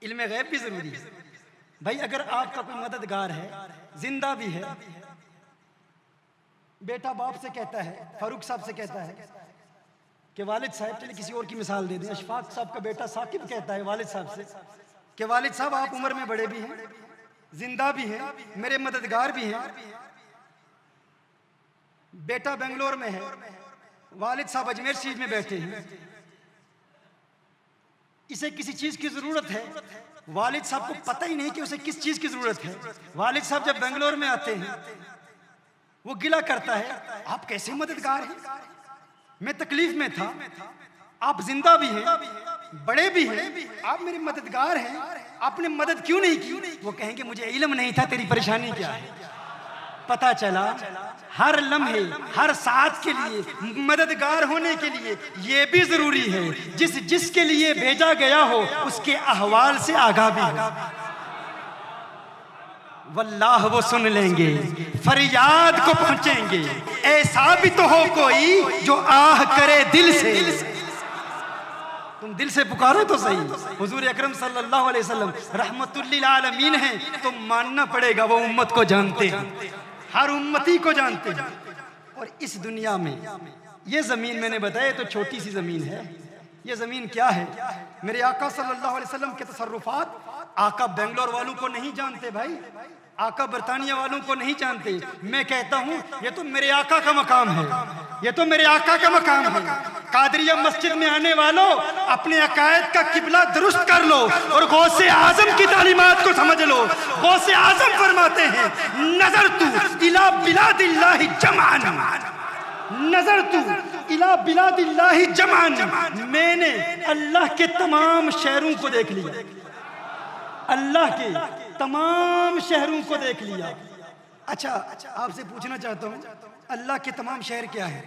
इल्म गैब भी जरूरी है भाई। अगर आपका कोई मददगार है, जिंदा भी है, बेटा बाप से कहता है, फारूक साहब से कहता है कि वालिद साहब, चलिए किसी और की मिसाल दे दें, अशफाक साहब का बेटा साकिब कहता है वालिद साहब से कि वालिद साहब आप उम्र में बड़े भी हैं, जिंदा भी हैं, मेरे मददगार भी हैं। बेटा बेंगलोर में है, वालिद साहब अजमेर शरीफ में बैठे हैं, इसे किसी चीज की जरूरत है, वालिद साहब को पता ही नहीं कि उसे किस चीज की जरूरत है। वालिद साहब जब बेंगलोर में आते हैं, वो गिला करता है, आप कैसे मददगार हैं, मैं तकलीफ में था, आप जिंदा भी हैं, बड़े भी हैं, आप मेरे मददगार हैं, आपने मदद क्यों नहीं की? वो कहेंगे मुझे इल्म नहीं था तेरी परेशानी क्या है। पता चला हर लम्हे, हर साथ के लिए मददगार होने के लिए ये भी जरूरी है जिसके लिए भेजा गया हो उसके अहवाल से आगाह भी हो। वल्लाह वो सुन लेंगे, फरियाद को पहुंचेंगे, ऐसा भी तो हो कोई जो आह करे दिल से। तुम दिल से पुकारो तो सही। हुजूर अकरम सल्लल्लाहु अलैहि वसल्लम रहमतुल लिल आलमीन हैं, तो मानना पड़ेगा वो उम्मत को जानते हैं, हर उम्मती को जानते हैं। और इस दुनिया में ये जमीन मैंने बताया तो छोटी सी जमीन है। ये जमीन क्या है? मेरे आका सल्लल्लाहु अलैहि वसल्लम के तसर्रुफात आका बेंगलोर वालों को नहीं जानते भाई, आका बरतानिया वालों को नहीं जानते। मैं कहता हूँ ये तो मेरे आका का मकाम है, ये तो मेरे आका का मकाम है। कादरिया मस्जिद में आने वालों, अपने अकायद का किबला दुरुस्त कर लो और गौसे आजम की तालीमात को समझ लो। गौसे आजम फरमाते हैं, नजर तू इला बिलादिल्लाहि जमान, नजर तू इला बिलादिल्लाहि जमान, मैंने अल्लाह के तमाम शहरों को देख लिया, अल्लाह के तमाम शहरों को देख लिया। अच्छा, आपसे पूछना चाहता हूँ, अल्लाह के तमाम शहर क्या है?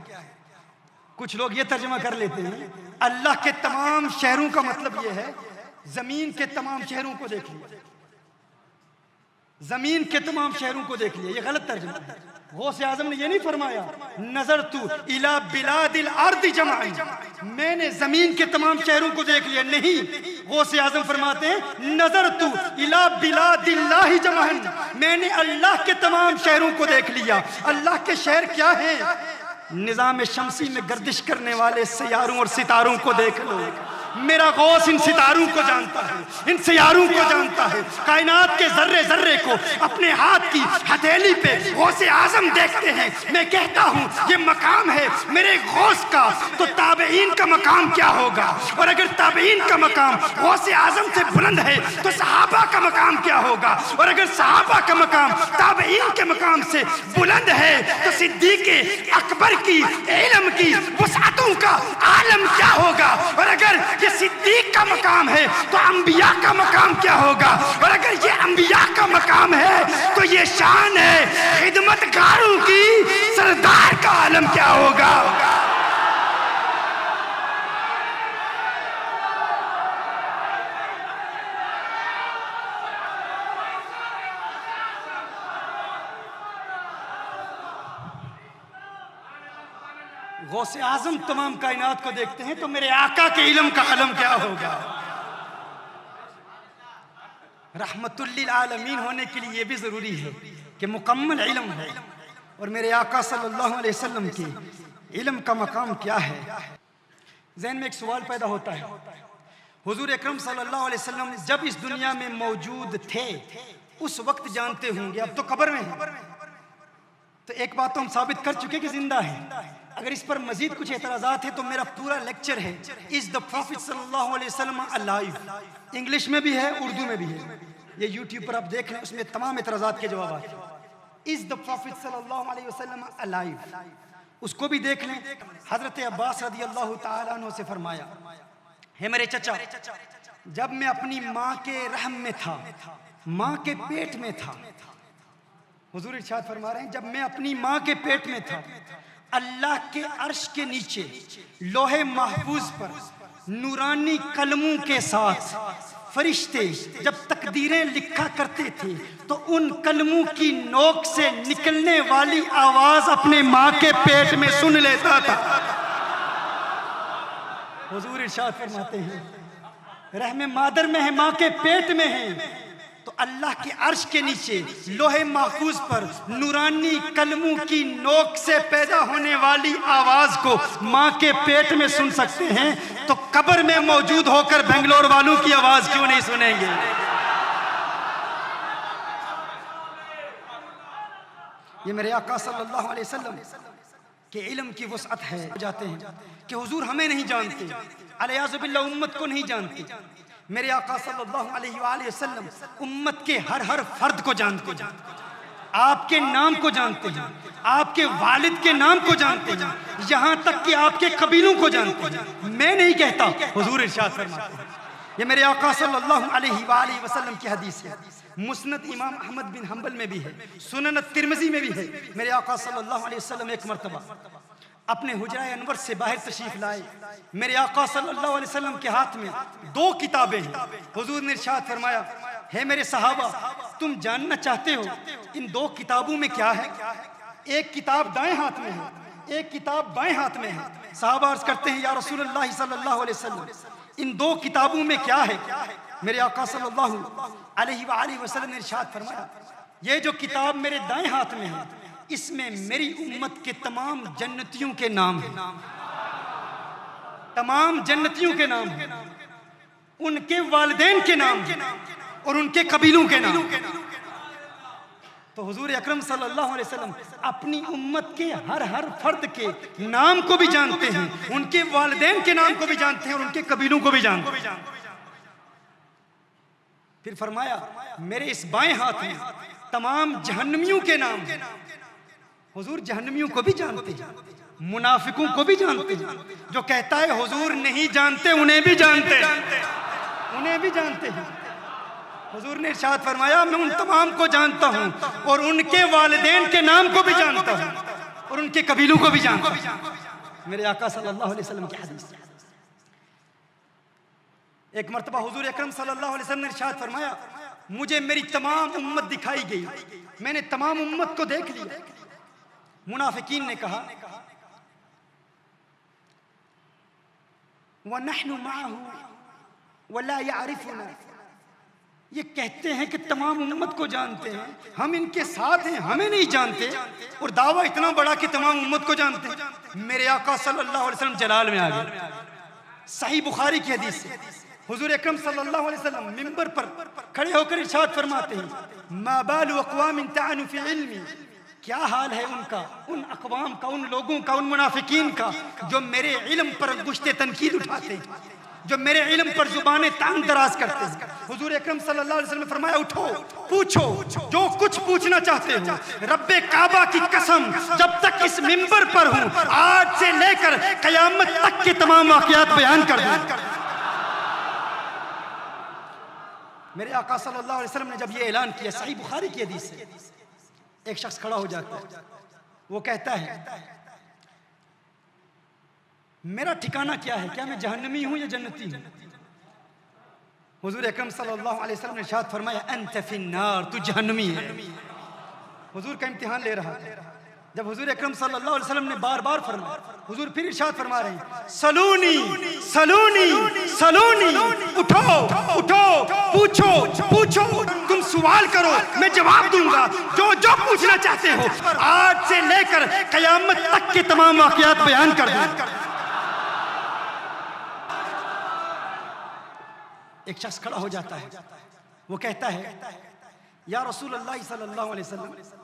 कुछ लोग ये तर्जुमा कर लेते हैं, अल्लाह के तमाम शहरों का मतलब ये है जमीन के तमाम शहरों को देख लिया, जमीन के तमाम शहरों को देख लिया। ये गलत तर्जुमा है। गौसे आजम ने ये नहीं फरमाया नजर तू इला बिलादिल अर्द जमाई, मैंने जमीन के तमाम शहरों को देख लिया। नहीं, गौसे आजम फरमाते हैं नजर तू इला बिलादिल्लाहि जमान, मैंने अल्लाह के तमाम शहरों को देख लिया। अल्लाह के शहर क्या है? निजाम शमसी में गर्दिश करने वाले सैयारों और सितारों को देख लो। मेरा गौस इन सितारों को जानता है, इन सैयारों को जानता है, कायनात के जर्रे जर्रे को अपने हाथ की हथेली पे गौसे आजम देखते हैं। मैं कहता हूँ ये मकाम है मेरे गौस का, तो ताबईन का मकाम क्या होगा? और अगर ताबईन का मकाम गौसे आजम से बुलंद है तो सहाबा का मकाम क्या होगा? और अगर सहाबा का मकाम ताबईन के मकाम से बुलंद है तो सिद्दीक़ अकबर की इल्म की वसातों का आलम क्या होगा? और अगर ये सिद्दीक का मकाम है तो अंबिया का मकाम क्या होगा? और अगर ये अंबिया का मकाम है तो ये शान है खिदमतगारों की, सरदार का आलम क्या होगा? गौसे आजम तमाम कायनात को देखते हैं तो मेरे आका के इल्म का आलम क्या होगा? रहमतुल लिल आलमीन होने के लिए ये भी जरूरी है कि मुकम्मल इल्म है। और मेरे आका सल्लल्लाहु अलैहि वसल्लम के इल्म का मकाम क्या है? ज़हन में एक सवाल पैदा होता है, हुजूर अकरम सल्लल्लाहु अलैहि वसल्लम जब इस दुनिया में मौजूद थे उस वक्त जानते होंगे, अब तो कब्र में है, तो एक बात तो हम साबित कर चुके कि जिंदा है। अगर इस पर मजीद कुछ एतराज़ात है तो मेरा पूरा लेक्चर है इज द प्रॉफिट सल्लल्लाहु अलैहि वसल्लम अलाइव, इंग्लिश में भी है, उर्दू में भी है, ये यूट्यूब पर आप देख लें, उसमें तमाम एतराज़ात के जवाब आते हैं। इज द प्रॉफिट सल्लल्लाहु अलैहि वसल्लम अलाइव, उसको भी देख लें। हजरत अब्बास रज़ी अल्लाह तआला अन्हु से फरमाया, है मेरे चचा, जब मैं अपनी माँ के रहम में था, माँ के पेट में था, हुजूर इरशाद फरमा रहे हैं जब मैं अपनी माँ के पेट में था, अल्लाह के अर्श के नीचे लोहे महफूज पर नूरानी कलमों के साथ फरिश्ते जब तकदीरें लिखा करते थे तो उन कलमों की नोक से निकलने वाली आवाज अपने माँ के पेट में सुन लेता था। हुजूर इरशाद फरमाते हैं रहम मादर में है, माँ के पेट में है, तो अल्लाह के अर्श के नीचे लोहे महफूज पर नूरानी कलमों की नोक से पैदा होने वाली आवाज को माँ के पेट में सुन सकते हैं, तो कब्र में मौजूद होकर बेंगलोर वालों की आवाज क्यों नहीं सुनेंगे? ये मेरे आका सल्लल्लाहु अलैहि वसल्लम के इल्म की वसअत है। जाते हैं कि हुजूर हमें नहीं जानते, अलियाज़ु बिल्लाह उम्मत को नहीं जानते। मेरे आका सल्लल्लाहु अलैहि वसल्लम उम्मत के हर फर्द को जानते हैं, आपके नाम को जानते हैं, आपके वालिद के नाम को जानते हैं, यहाँ तक कि आपके कबीलों को जानते हैं। मैं नहीं कहता, हुजूर इरशाद फरमाते हैं। ये मेरे आका सल्लल्लाहु अलैहि वसल्लम की हदीस है, मुस्नद इमाम अहमद बिन हंबल में भी है, सुनन तिरमिज़ी में भी है। मेरे आका सल्लल्लाहु अलैहि वसल्लम एक मर्तबा अपने हुजरा अनवर से बाहर तशरीफ लाए। मेरे आका सल्लल्लाहु अलैहि वसल्लम के हाथ में 2 किताबें हैं। हुजूर ने इरशाद फरमाया, हे मेरे सहाबा, तुम जानना चाहते हो इन 2 किताबों में क्या है? एक किताब दाएं हाथ में है, एक किताब बाएं हाथ में है। सहाबा अर्ज करते हैं, या रसूलुल्लाह सल्लल्लाहु अलैहि वसल्लम, इन 2 किताबों में क्या है? मेरे आका सल्लल्लाहु अलैहि वसल्लम ने इरशाद फरमाया, ये जो किताब मेरे दाएं हाथ में है, इसमें मेरी उम्मत के तमाम जन्नतियों के नाम हैं, तमाम जन्नतियों के नाम हैं, उनके वालिदैन के नाम हैं और उनके कबीलों के नाम। तो हुजूर अकरम सल्लल्लाहु अलैहि वसल्लम अपनी उम्मत के हर फर्द के नाम को भी जानते हैं, उनके वालिदैन के नाम को भी जानते हैं और उनके कबीलों को भी जानते हैं। फिर फरमाया, मेरे इस बाएं हाथ में तमाम जहन्नमियों के नाम हैं। हुजूर जहन्नमियों को भी जानते हैं, मुनाफिकों को भी जानते हैं। जो कहता है हुजूर नहीं जानते, उन्हें भी जानते हैं, उन्हें भी जानते हैं। हुजूर ने इरशाद फरमाया, मैं उन तमाम को जानता हूं और उनके वालिदैन के नाम को भी जानता हूं और उनके कबीलों को भी जानता हूं। मेरे आका सल्लल्लाहु अलैहि वसल्लम की हदीस। एक मर्तबा हुजूर अकरम सल्लल्लाहु अलैहि वसल्लम ने इरशाद फरमाया, मुझे मेरी तमाम उम्मत दिखाई गई, मैंने तमाम उम्मत को देख लिया। मुनाफिकीन ने कहा, वनहनु माअहु वला यअरिफुना, ये कहते हैं कि तमाम उम्मत को जानते हैं, हम इनके साथ हैं, हमें नहीं जानते, और दावा इतना बड़ा कि तमाम उम्मत को जानते हैं। मेरे आका सल्लल्लाहु अलैहि वसल्लम जलाल में आ गए। सही बुखारी की हदीस है, हुजूर अकरम सल्लल्लाहु अलैहि वसल्लम मिंबर पर खड़े होकर इरशाद फरमाते हैं, मा बालु अक़वामिन तअनु फी इल्मी, क्या हाल है उनका, उन अक़वाम का, उन लोगों का, उन मुनाफिकीन का जो मेरे इल्म पर गुश्ते तनकीद उठाते हैं, जो मेरे इल्म पर जुबाने तान दराज करते हैं। हुजूर अकरम सल्लल्लाहु अलैहि वसल्लम ने फरमाया, उठो पूछो जो कुछ पूछना चाहते हो। रब्बे काबा की कसम, जब तक इस मिंबर पर हूं, आज से लेकर कयामत तक के तमाम वाक़यात बयान कर दूं। मेरे आका सल्लल्लाहु अलैहि वसल्लम ने जब ये ऐलान किया, सही बुखारी की हदीस है, एक शख्स खड़ा हो जाता है, वो कहता है, मेरा ठिकाना क्या है, क्या मैं जहन्नमी हूं या जन्नती हूं? हुजूर अकरम सल्लल्लाहु अलैहि वसल्लम ने इरशाद फरमाया, अंत फिन्नार, तू जहन्नमी है। हुजूर का इम्तिहान ले रहा है। जब हुजूर अकरम सल्लल्लाहु अलैहि वसल्लम ने बार-बार फरमाया, हुजूर फिर इरशाद फरमा रहे हैं, सलूनी सलूनी सलूनी, उठो उठो, पूछो पूछो, तुम सवाल करो, मैं जवाब दूंगा, जो जो पूछना चाहते हो, आज से लेकर कयामत तक के तमाम वाक़यात बयान कर दूं। एक शख्स खड़ा हो जाता है, वो कहता है, या रसूल अल्लाह सल्लल्लाहु अलैहि वसल्लम,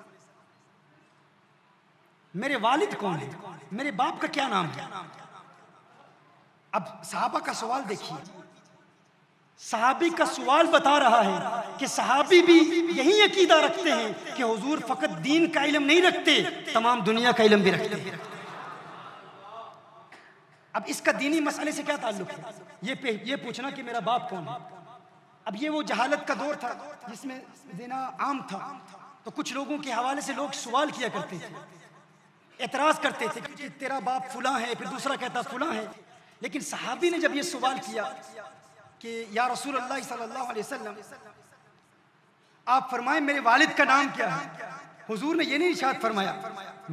मेरे वालिद कौन है, मेरे बाप का क्या नाम है? अब सहाबा का सवाल देखिए, सहाबी का सवाल बता रहा है कि सहाबी भी यही अकीदा रखते हैं कि हुजूर फकत दीन का इल्म नहीं रखते, तमाम दुनिया का इल्म भी रखते हैं। अब इसका दीनी मसले से क्या ताल्लुक है? ये पूछना कि मेरा बाप कौन है। अब ये वो जहालत का दौर था जिसमें ज़िना आम था, तो कुछ लोगों के हवाले से लोग सवाल किया करते थे, एतराज़ करते थे कि तेरा बाप फुला है, फिर दूसरा कहता फुला है। लेकिन सहाबी ने जब ये सवाल किया कि या रसूल अल्लाह सल्लल्लाहु अलैहि वसल्लम, आप फरमाएं मेरे वालिद का नाम क्या है, हुजूर ने ये नहीं इरशाद फरमाया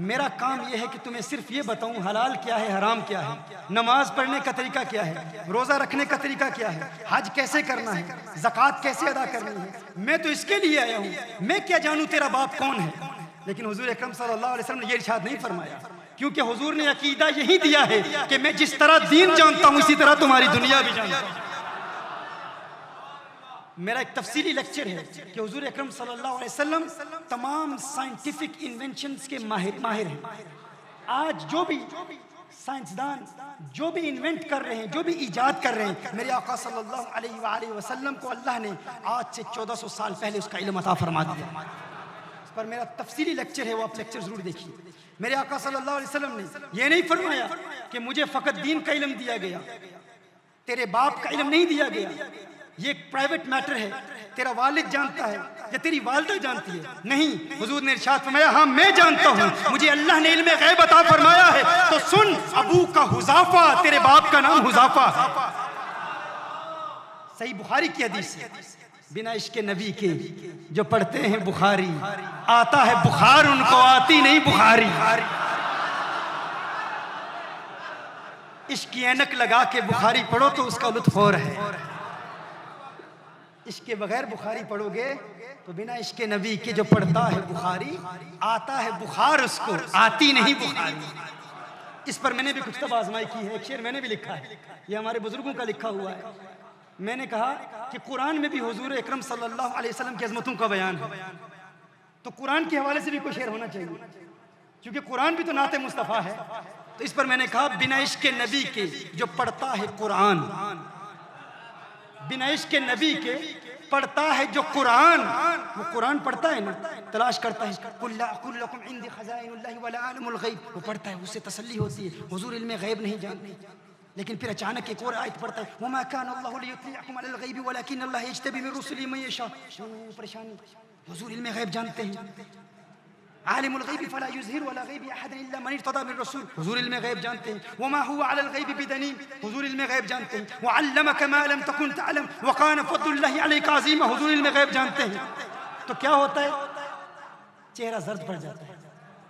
मेरा काम यह है कि तुम्हें सिर्फ ये बताऊं हलाल क्या है, हराम क्या है, नमाज पढ़ने का तरीका क्या है, रोज़ा रखने का तरीका क्या है, हज कैसे करना है, ज़कात कैसे अदा करनी है। मैं तो इसके लिए आया हूँ, मैं क्या जानूँ तेरा बाप कौन है। लेकिन हुजूर अकरम सल्लल्लाहु अलैहि वसल्लम ने ये इरशाद नहीं फरमाया, क्योंकि हुजूर ने अकीदा यही दिया है कि मैं जिस तरह दीन जानता हूँ इसी तरह तुम्हारी दुनिया भी जानता हूँ। मेरा एक तफसीली लेक्चर है कि हुजूर अकरम सल्लल्लाहु अलैहि वसल्लम तमाम साइंटिफिक इन्वेंशंस के माहिर हैं। आज जो भी साइंसदान जो भी इन्वेंट कर रहे हैं, जो भी इजाद कर रहे हैं, मेरे आका सल्लल्लाहु अलैहि वसल्लम को अल्लाह ने आज से 1400 साल पहले उसका इल्म अता फरमा दिया। इस पर मेरा तफसीली लेक्चर है, वो आप लेक्चर जरूर देखिए। मेरे आका सल्लल्लाहु अलैहि वसल्लम ने यह नहीं फरमाया कि मुझे फ़कत दीन का इल्म दिया गया, तेरे बाप का इल्म नहीं दिया गया, ये एक प्राइवेट मैटर है, तेरा वालिद जानता है या तेरी वालिदा जानती है। नहीं, हुजूर ने इरशाद फरमाया हाँ मैं जानता हूँ, मुझे अल्लाह ने इल्म गैब अता फरमाया है। तो सुन, अबू का हुज़ाफा, तेरे बाप का नाम हुज़ाफा। सही बुखारी की हदीस है, बिना इश्क नबी के जो पढ़ते हैं बुखारी, आता है बुखार उनको, आती नहीं बुखारी। इश्क की ऐनक लगा के बुखारी पढ़ो तो उसका लुत्फ और है। इसके बगैर बुखारी पढ़ोगे तो बिना इश्क नबी के जो पढ़ता है बुखारी, आता है बुखार उसको, आती नहीं बुखारी। इस पर मैंने भी कुछ तब आजमाई की है, एक शेर मैंने भी लिखा है, ये हमारे बुजुर्गों का लिखा हुआ है। मैंने कहा कि कुरान में भी हुजूर अकरम सल्लल्लाहु अलैहि वसल्लम की अज़मतों का बयान है, तो कुरान के हवाले से भी कोई शेर होना चाहिए, क्योंकि कुरान भी तो नाते मुस्तफ़ा है। तो इस पर मैंने कहा बिना इश्क नबी के जो पढ़ता है कुरान, बिना इश्क नबी के पढ़ता है जो कुरान, वो कुरान पढ़ता है ना, तलाश करता है कुल्लकुम इंदी खज़ाइनुल्लाहि वला आलमुल गैब, वो पढ़ता है, उससे तसल्ली होती है। हुजूर इल्म गैब नहीं जानते, लेकिन फिर अचानक एक और आयत पढ़ता है, वमा कान अल्लाहु लियुत्लिअकुम अलल गैबि वलाकिन अल्लाह यज्तबी मिन रुसुलिहि मन यशा। परेशानी, हुजूर इल्म गैब जानते हैं, आलिमुल गैबि फला युज़हिरु अला गैबि अहदन इल्ला मन इर्तदा मिन रसूल, हुजूर इल्म गैब जानते हैं। वमा हुवा अलल गैबि बिदनीन, हुजूर इल्म गैब जानते हैं। व अल्लमका मा लम तकुन तअलम व कान फद्लुल्लाहि अलैका अज़ीमा, हुजूर इल्म गैब जानते हैं। तो क्या होता है, चेहरा जर्द पड़ जाता है,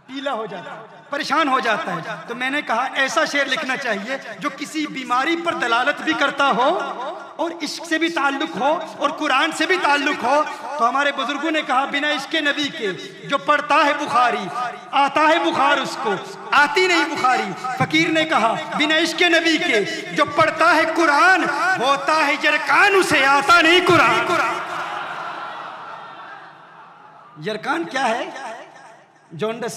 पीला हो जाता है, परेशान हो जाता है। तो मैंने कहा ऐसा शेर लिखना चाहिए जो किसी बीमारी पर दलालत भी करता हो और इश्क से भी ताल्लुक हो और कुरान से भी ताल्लुक हो। तो हमारे बुजुर्गों ने कहा बिना इश्क नबी के जो पढ़ता है बुखारी, आता है बुखार उसको, आती नहीं बुखारी। फकीर ने कहा बिना इश्क नबी के जो पढ़ता है कुरान, होता है यरकान, उसे आता नहीं कुरान। यरकान क्या है? जोंडस,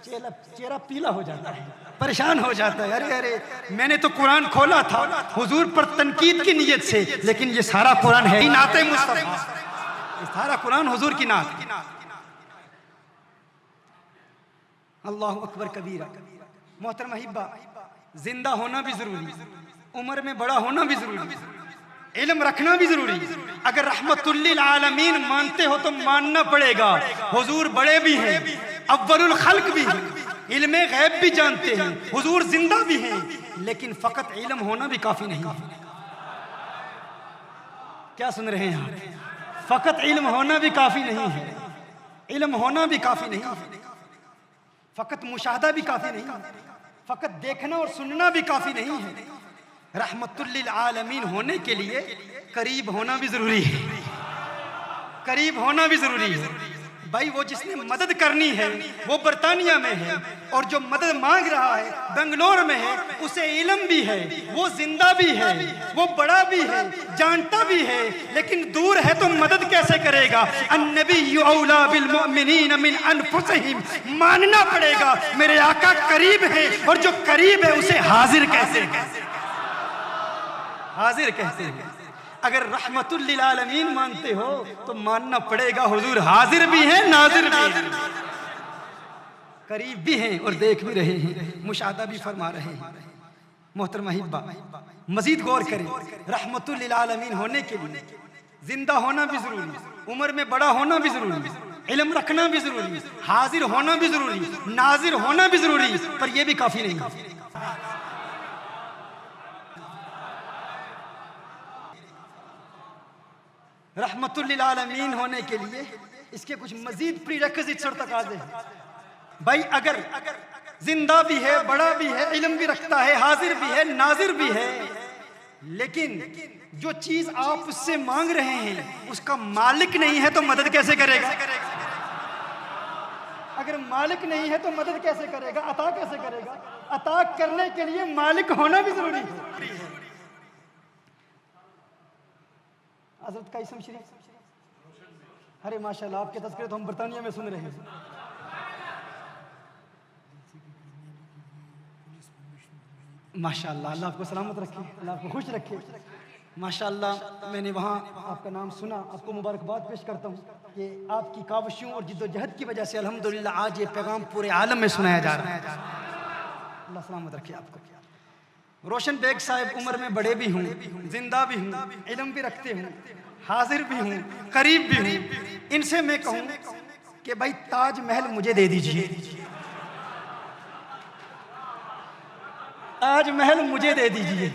चेहरा पीला हो जाता है, परेशान हो जाता है। अरे अरे मैंने तो कुरान खोला था हुजूर पर तनकीद की नीयत से, लेकिन ये सारा कुरान है ही नाते मुस्तफा, ये सारा कुरान हुजूर की नात। अल्लाहु अकबर कबीरा। मोहतरमा हिब्बा, जिंदा होना भी जरूरी, उम्र में बड़ा होना भी जरूरी, इल्म रखना भी जरूरी। अगर रहमतुल्लिल आलमीन मानते हो तो मानना पड़ेगा, हुजूर बड़े भी हैं, अव्वलुल खल्क भी हैं, इल्म गैब भी जानते हैं, हुजूर जिंदा भी हैं, लेकिन फकत इल्म होना भी काफी नहीं है। क्या सुन रहे हैं आप? फकत इल्म होना भी काफी नहीं है, इल्म होना भी काफी नहीं है, फकत मुशाहदा भी काफी नहीं है, फकत देखना और सुनना भी काफी नहीं है। रहमतुल्लिल आलमीन होने के लिए करीब होना भी जरूरी है, करीब होना भी जरूरी है। भाई वो जिसने मदद करनी है वो बरतानिया में है, और जो मदद मांग रहा है बेंगलोर में है, उसे इल्म भी है, वो जिंदा भी है, वो बड़ा भी है, जानता भी है, लेकिन दूर है तो मदद कैसे करेगा? अन्नबिय्यु औला बिल मुमिनीन मिन अनफुसिहिम, मानना पड़ेगा मेरे आका करीब है, और जो करीब है उसे हाजिर कैसे, हाजिर कहते हैं। अगर रहमतुल्लिल आलमीन मानते हो तो मानना पड़ेगा हुजूर हाजिर भी हैं, नाजिर भी हैं, करीब भी हैं और देख भी रहे हैं, मुशाहदा भी फरमा रहे हैं। मोहतरमा हिब्बा, मजीद गौर करें, रहमतुल्लिल आलमीन होने के लिए जिंदा होना भी जरूरी, उम्र में बड़ा होना भी जरूरी, इल्म रखना भी जरूरी, हाजिर होना भी जरूरी, नाजिर होना भी जरूरी, पर यह भी काफी नहीं। रहमतुल लिल आलमीन होने के लिए इसके कुछ मजीद प्रीरेक्विजिट्स और तकाज़े हैं। भाई अगर जिंदा भी है, बड़ा भी है, इल्म भी रखता है, हाजिर भी है, नाजिर भी है, लेकिन जो चीज आप उससे मांग रहे हैं उसका मालिक नहीं है तो मदद कैसे करेगा? अगर मालिक नहीं है तो मदद कैसे करेगा, अता कैसे करेगा? अता करने के लिए मालिक होना भी जरूरी है। हज़रत कासिम शरीफ, अरे माशाल्लाह, आपके तज़किरे तो हम बरतानिया में सुन रहे हैं। माशाल्लाह, अल्लाह आपको सलामत रखे, अल्लाह आपको खुश रखे। माशाल्लाह, मैंने वहाँ आपका नाम सुना, आपको मुबारकबाद पेश करता हूँ कि आपकी काविशों और जिद्दोजहद की वजह से अल्हम्दुलिल्लाह आज ये पैगाम पूरे आलम में सुनाया जा रहा है। अल्लाह सलामत रखे आपको। रोशन बेग साहब उम्र में बड़े भी हूँ, जिंदा भी हूँ, इल्म भी रखते हूँ, हाजिर भी हूँ, करीब भी हूँ। इनसे मैं कहूँ कि भाई ताजमहल मुझे दे दीजिए, ताजमहल मुझे दे दीजिए।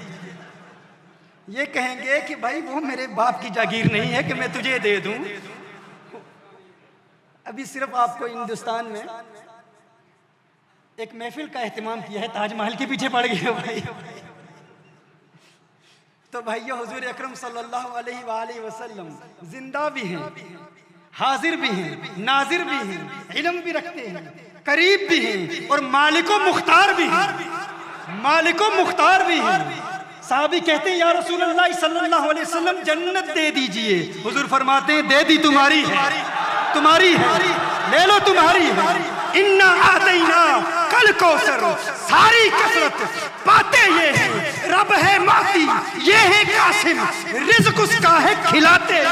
ये कहेंगे कि भाई वो मेरे बाप की जागीर नहीं है कि मैं तुझे दे दूं। अभी सिर्फ आपको हिंदुस्तान में एक महफिल का एहतमाम किया है, ताजमहल के पीछे पड़ गए भाई। तो भाइयों, हुजूर अकरम सल्लल्लाहु अलैहि वसल्लम जिंदा भी हैं, हाजिर भी हैं, नाजिर भी हैं, इल्म भी रखते हैं, करीब भी हैं और मालिको मुख्तार भी हैं। मालिको मुख्तार भी हैं। साहबी कहते हैं या रसूल अल्लाह सल्लल्लाहु अलैहि वसल्लम जन्नत दे दीजिए। हुजूर फरमाते हैं दे दी, तुम्हारी है, तुम्हारी है, ले लो, तुम्हारी है। इन्ना आतैना कल कौसर, सारी कसरत पाते ये हैं, रब है माती, ये है कासिम, रिज़्क उसका है खिलाते।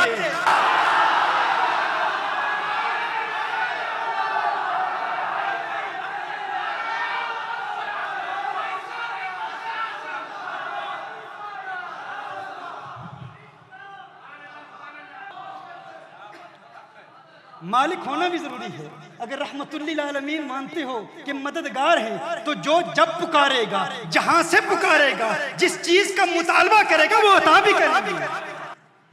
मालिक होना भी जरूरी है। अगर रहमतुल लिल आलमीन मानते हो कि मददगार है, तो जो जब पुकारेगा, जहां से पुकारेगा, जिस चीज का मुतालबा करेगा वो अता भी करेगा।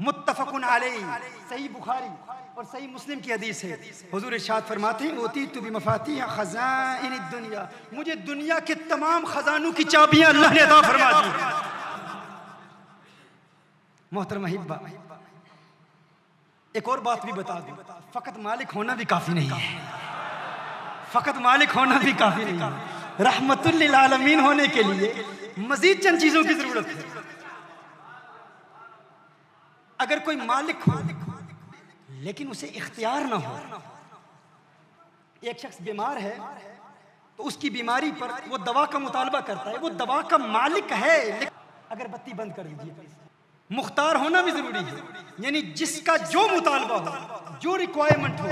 मुत्तफकुन अलैहि, सही बुखारी और सही मुस्लिम की हदीस है। हुजूर इरशाद फरमाते हैं उतीतु बिमफातिह खज़ाइनिद दुनिया, मुझे दुनिया के तमाम खजानों की चाबियां अल्लाह ने अता फरमा दी। मोहतरम अहिब्बा, एक और बात भी बता दूं, फकत मालिक होना भी काफी नहीं है। फकत मालिक होना भी काफी नहीं है। रहमतुल लिल आलमीन होने के लिए मजीद चंद चीजों की जरूरत है। अगर कोई मालिक हो लेकिन उसे इख्तियार ना हो, एक शख्स बीमार है तो उसकी बीमारी पर वो दवा का मुतालबा करता है, वो दवा का मालिक है, अगर बत्ती बंद कर दीजिए। मुख्तार होना भी जरूरी है, यानी जिसका जो मुतालबा हो, जो रिक्वायरमेंट हो,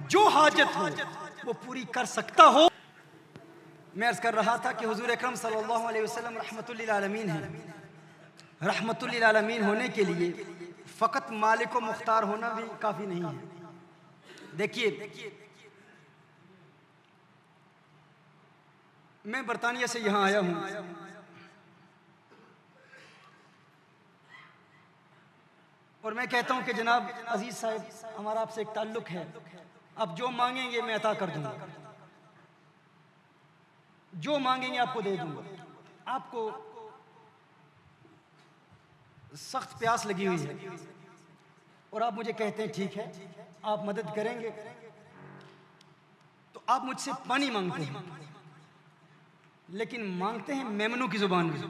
जो हाजत हो, वो पूरी कर सकता हो। मैं अर्ज कर रहा था कि हुजूर अकरम सल्लल्लाहु अलैहि वसल्लम रहमतुल लिल आलमीन हैं। रहमतुल लिल आलमीन होने के लिए फ़कत मालिक व मुख्तार होना भी काफ़ी नहीं है। देखिए, मैं बरतानिया से यहाँ आया हूँ, और मैं कहता हूँ कि जनाब अजीज साहब, हमारा आपसे एक ताल्लुक है, आप जो मांगेंगे मैं अता कर दूंगा, जो मांगेंगे आपको दे दूंगा। आपको सख्त प्यास लगी हुई है और आप मुझे कहते हैं ठीक है आप मदद करेंगे, तो आप मुझसे पानी मांगते हैं, लेकिन मांगते हैं मेमनू की जुबान में।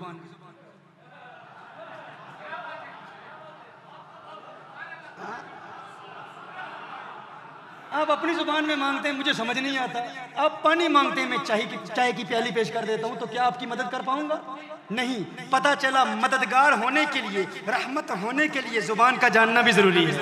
आप अपनी जुबान में मांगते हैं, मुझे समझ नहीं आता। आप पानी मांगते हैं, मैं चाय की प्याली पेश कर देता हूं, तो क्या आपकी मदद कर पाऊंगा? नहीं। पता चला मददगार होने के लिए, रहमत होने के लिए जुबान का जानना भी जरूरी है।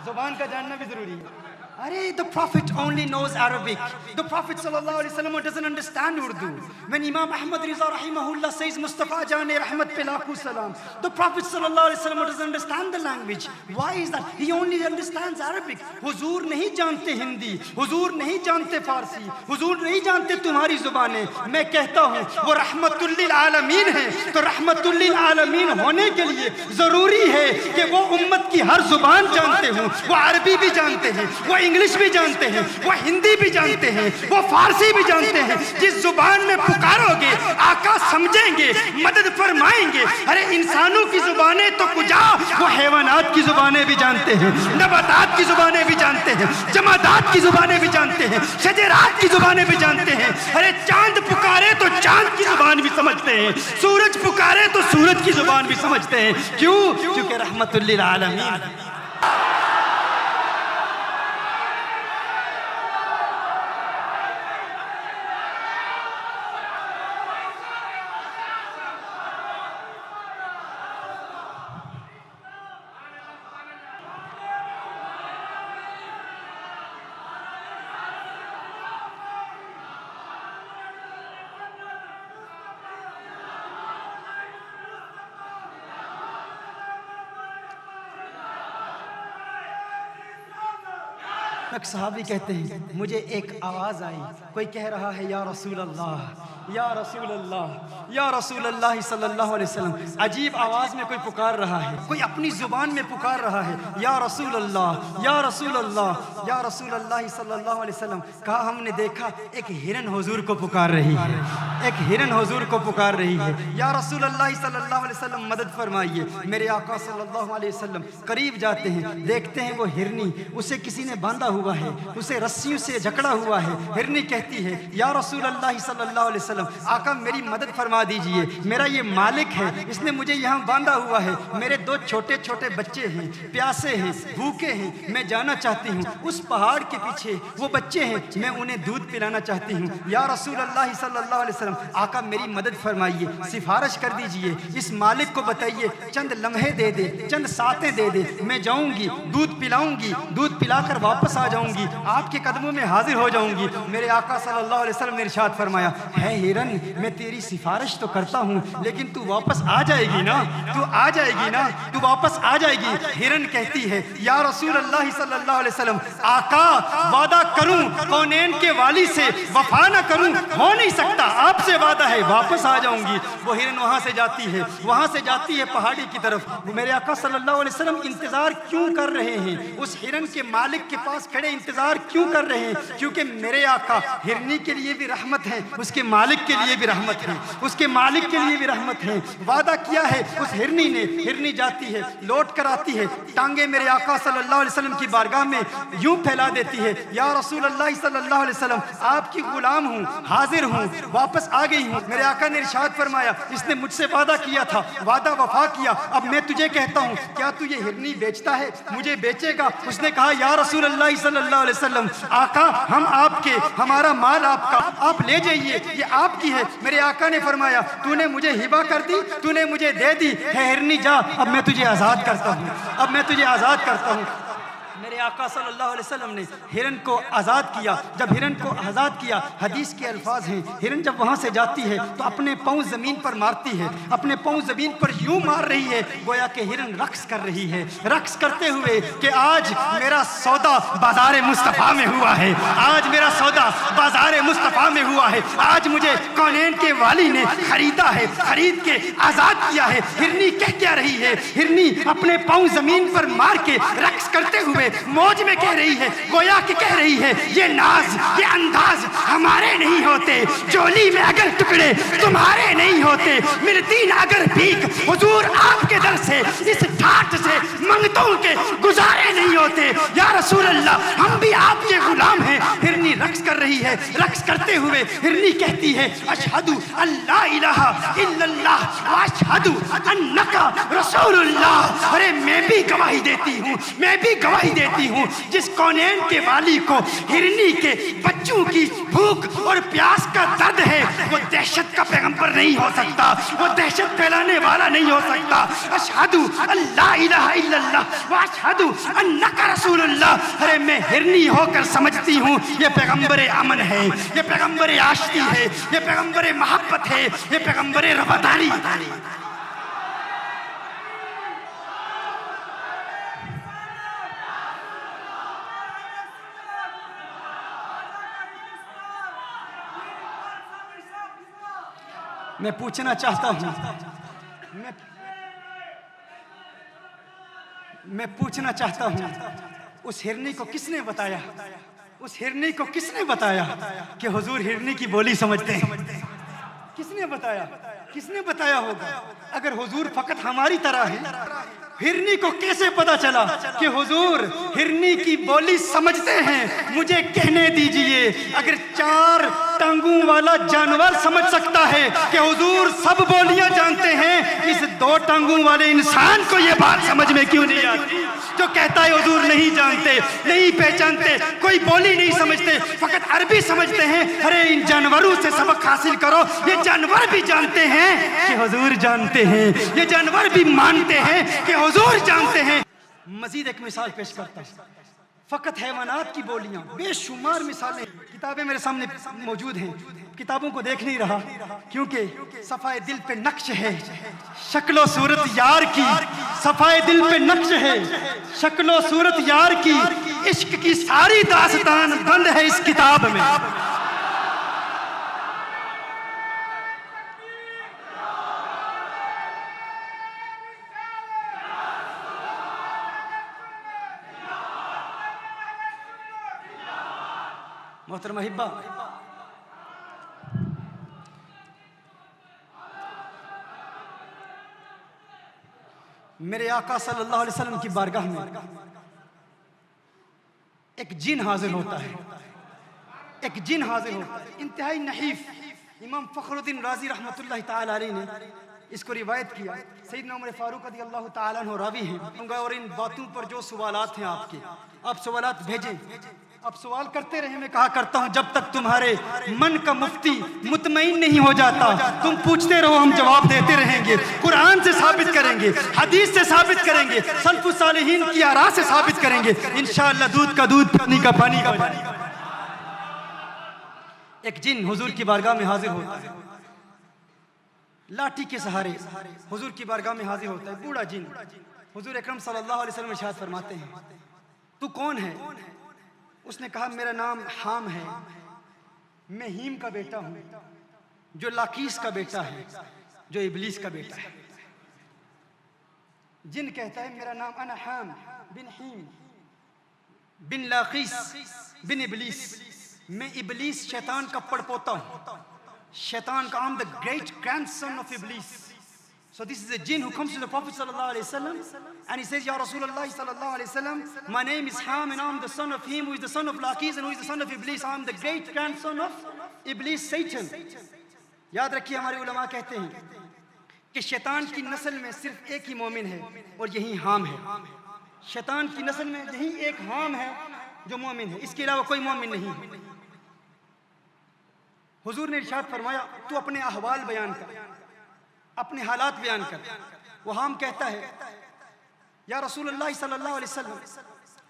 जुबान का जानना भी जरूरी है। अरे the prophet only knows Arabic. The prophet sallallahu alaihi wasallam doesn't understand Urdu. When Imam Ahmad Riza rahimahullah says Mustafa Jane Rahmat pe lakhu salam, the prophet sallallahu alaihi wasallam doesn't understand the language. Why is that? He only understands Arabic. हुजूर नहीं जानते हिंदी, हुजूर नहीं जानते फारसी, हुजूर नहीं जानते तुम्हारी जुबानें. मैं कहता हूँ वो रहमतुल लिल आलमीन है, तो रहमतुल लिल आलमीन होने के लिए जरूरी है कि वो उम्मत की हर जुबान जानते हो. वो अरबी भी जानते हैं, वो इंग्लिश भी जानते हैं, वो हिंदी भी जानते हैं, वो फारसी भी जानते हैं. जिस जुबान में पुकारोगे आका समझेंगे, मदद फरमाएंगे. अरे इंसानों की जुबानें तो कुजा, वो हैवानात की जुबानें भी जानते हैं, नबातात की जुबानें भी जानते हैं, जमादात की जुबानें भी जानते हैं, शजरात की जुबानें भी जानते हैं. अरे चांद पुकारे तो चांद की जुबान भी समझते हैं, सूरज पुकारे तो सूरज की जुबान भी समझते हैं. क्यों? क्योंकि रहमतुल लिल आलमीन. एक सहाबी कहते हैं मुझे एक आवाज़ आई, कोई कह रहा है या रसूल अल्लाह, या रसूल अल्लाह, या रसूल अल्लाह सल्लल्लाहु अलैहि वसल्लम. अजीब आवाज़ में कोई पुकार रहा है, कोई अपनी ज़ुबान में पुकार रहा है, या रसूल अल्लाह, या रसूल अल्लाह, या रसूल अल्लाह सल्लल्लाहु अलैहि वसल्लम. कहा हमने देखा एक हिरन हुजूर को पुकार रही है, एक हिरन हुजूर को पुकार रही है. या रसूल अल्लाह सल्लल्लाहु अलैहि वसल्लम मदद फरमाइए. मेरे आका सल्लल्लाहु अलैहि वसल्लम करीब जाते हैं, देखते हैं वो हिरनी, उसे किसी ने बांधा हुआ है, उसे रस्सियों से जकड़ा हुआ है. हिरनी कहती है या रसूल अल्लाह सल्लल्लाहु अलैहि वसल्लम, आका मेरी मदद फरमा दीजिए, मेरा ये मालिक है, इसने मुझे यहाँ बांधा हुआ है, मेरे दो छोटे छोटे बच्चे हैं, प्यासे हैं, भूखे हैं, मैं जाना चाहती हूँ. उस पहाड़ के पीछे वो बच्चे हैं, मैं उन्हें दूध पिलाना चाहती हूँ. या रसूल अल्लाह सल्लल्लाहु अलैहि वसल्लम, आका मेरी मदद फरमाइए, सिफारिश कर दीजिए, इस मालिक को बताइए चंद लम्हे दे दे, चंद सातें दे दे, मैं जाऊँगी, दूध पिलाऊंगी, दूध पिलाकर वापस आ जाऊँगी, आपके कदमों में हाजिर हो जाऊँगी. मेरे आका सल्लल्लाहु अलैहि वसल्लम ने इरशाद फरमाया, है हिरन मैं तेरी सिफारिश तो करता हूँ, लेकिन तू वापस आ जाएगी ना, तू आ जाएगी ना, तू वापस आ जाएगी. हिरन कहती है या रसूल अल्लाह सल्लल्लाहु अलैहि वसल्लम, आका वादा करूं कौनैन के वाली से वफा ना करूं, हो नहीं सकता, आपसे वादा है, वापस आ जाऊंगी. वो हिरन वहां से जाती है, वहां से जाती है पहाड़ी की तरफ. मेरे आका सल्लल्लाहु अलैहि वसल्लम इंतजार क्यों कर रहे हैं? उस हिरन के मालिक के पास खड़े इंतजार क्यों कर रहे हैं? क्योंकि मेरे आका हिरनी के लिए भी रहमत है, उसके मालिक के लिए भी रहमत है, उसके मालिक के लिए भी रहमत है. वादा किया है उस हिरनी ने. हिरनी जाती है, लौट कर आती है, टांगे मेरे आका सल्लल्लाहु अलैहि वसल्लम की बारगाह में यूं फैला देती है, या रसूल अल्लाह सल्लल्लाहु अलैहि वसल्लम, आपकी गुलाम हूँ, हाजिर हूँ, वापस आ गई हूँ. मेरे आका ने इरशाद फरमाया, इसने मुझसे वादा किया था, वादा वफा किया, अब मैं तुझे कहता हूँ क्या तू ये हिरनी बेचता है, मुझे बेचेगा? उसने कहा या रसूल अल्लाह सल्लल्लाहु अलैहि वसल्लम, आका हम आपके, हमारा माल आपका, आप ले जाइए, ये आपकी है. मेरे आका ने फरमाया तूने मुझे हिबा कर दी, तूने मुझे दे दी, है हिरनी जा, अब मैं तुझे आज़ाद करता हूँ, अब मैं तुझे आज़ाद करता हूँ. मेरे आका सल्लल्लाहु अलैहि वसल्लम ने हिरन को आज़ाद किया. जब हिरन को आज़ाद किया, हदीस के अल्फाज हैं, हिरन जब वहाँ से जाती है तो अपने पाँव ज़मीन पर मारती है, अपने पाँव ज़मीन पर यूं मार रही है गोया कि हिरन रक्स कर रही है, रक्स करते हुए कि आज मेरा सौदा बाज़ार मुस्तफ़ा में हुआ है, आज मेरा सौदा बाज़ार मुस्तफ़ा में हुआ है, आज मुझे कौनैन के वाली ने खरीदा है, खरीद के आज़ाद किया है. हिरनी कह क्या रही है? हिरनी अपने पाँव ज़मीन पर मार के रक्स करते हुए मौज में कह रही है, गोया कि कह रही है ये नाज, ये अंदाज हमारे नहीं होते, चोली में अगर टुकड़े तुम्हारे नहीं होते, मिलती ना अगर भीख हुजूर आपके दर से, इस ठाठ से मंगतों के गुजारे नहीं होते. या रसूल अल्लाह हम भी आपके गुलाम हैं. हिरनी रक्स कर रही है, रक्स करते हुए हिरनी कहती है अशहदु अल्ला इलाहा इल्लल्लाह व अशहदु अन्नका रसूलुल्लाह. अरे मैं भी गवाही देती हूँ, मैं भी गवाही गवाही देती हूँ, जिस कौनैन के वाली को हिरनी के बच्चों की भूख और प्यास का दर्द है, वो दहशत का पैगंबर नहीं हो सकता, वो दहशत फैलाने वाला नहीं हो सकता। अशहदु अल्ला इलाहा इल्लल्लाह व अशहदु अन्नका रसूलुल्लाह। अरे मैं हिरनी होकर समझती हूँ ये पैगंबर अमन है, ये पैगंबर आशिकी है, ये पैगंबर मोहब्बत है, ये पैगंबर रवादारी। मैं पूछना चाहता हूँ, मैं पूछना चाहता हूँ, उस हिरनी को किसने बताया, उस हिरनी को किसने बताया कि हुजूर हिरनी की बोली समझते हैं? किसने बताया? किसने बताया होगा? अगर हुजूर फकत हमारी तरह है, हिरनी को कैसे पता चला कि हुजूर हिरनी की बोली समझते हैं? मुझे कहने दीजिए, अगर 4 टांगों वाला जानवर समझ सकता है कि हुजूर सब बोलियां जानते हैं, इस 2 टांगों वाले इंसान को यह बात समझ में क्यों नहीं आती? जो कहता है हुजूर नहीं जानते, नहीं पहचानते, कोई बोली नहीं समझते, फकत अरबी समझते हैं। अरे इन जानवरों से सबक हासिल करो, ये जानवर भी जानते हैं कि हुजूर जानते हैं, ये जानवर भी मानते हैं कि हुजूर जानते हैं। मजीद एक मिसाल पेश करता हूं, फकत हैवानात की बोलियां, बेशुमार मिसालें किताबें मेरे सामने मौजूद हैं, किताबों को देख नहीं रहा क्योंकि सफाए दिल पे नक्श है, शक्लो सूरत यार की, सफाए दिल पे नक्श है, शक्लो सूरत यार की, इश्क की सारी दास्तान बंद है इस किताब में। मोहतरमा हिब्बा, मेरे आका सल्लल्लाहु अलैहि वसल्लम की बारगाह में एक जिन हाजिर होता है, एक जिन हाजिर होता है, इंतहाई नहीफ। इमाम फखरुद्दीन राजी रहमतुल्लाह ताला अलैह ने इसको रिवायत किया। सैयदना उमर फारूक रज़ियल्लाहु ताला अन्हु रावी हैं। और इन बातों पर जो सवालात हैं आपके, आप सवालात भेजें, आप सवाल करते रहे। मैं कहा करता हूं, जब तक तुम्हारे मन का मुफ्ती मुतमईन नहीं हो जाता, तुम पूछते रहो, हम जवाब देते रहेंगे। कुरान से साबित करेंगे, हदीस से साबित करेंगे, सल्फ़ुस सालिहीन की आरा से साबित करेंगे। इंशाअल्लाह दूध का दूध, पानी का पानी का पानी। एक जिन हुजूर की बारगाह में हाजिर होता है, लाठी के सहारे हुजूर की बारगाह में हाजिर होता है, बूढ़ा जिन। हुजूर अकरम सल्लल्लाहु अलैहि वसल्लम इरशाद फरमाते हैं, तू कौन है? उसने कहा, मेरा नाम हाम है, मैं हीम का बेटा हूं, जो लाकीस का बेटा है, जो इबलीस का बेटा है। जिन कहता है, मेरा नाम अना हाम बिन हीम बिन लाकीस बिन इबलीस, मैं इबलीस शैतान का पड़पोता हूं, शैतान का, I'm the great grandson of Iblis. So this is a jinn who comes to the Prophet sallallahu alaihi wasallam and he says, Ya Rasulullah sallallahu alaihi wasallam, my name is Ham and I'm the son of him who is the son of Laqis and who is the son of Iblis. I'm the great grandson of Iblis, Satan. याद रखिए, हमारे उलमा कहते हैं कि शैतान की नस्ल में सिर्फ एक ही मोमिन है और यही हाम है। शैतान की नस्ल में यही एक हाम है जो मोमिन है, इसके अलावा कोई मोमिन नहीं है। हुजूर ने इरशाद फरमाया, तू अपने अहवाल बयान कर, अपने हालात बयान कर। वो हाम कहता है, या रसूलुल्लाह सल्लल्लाहु अलैहि वसल्लम,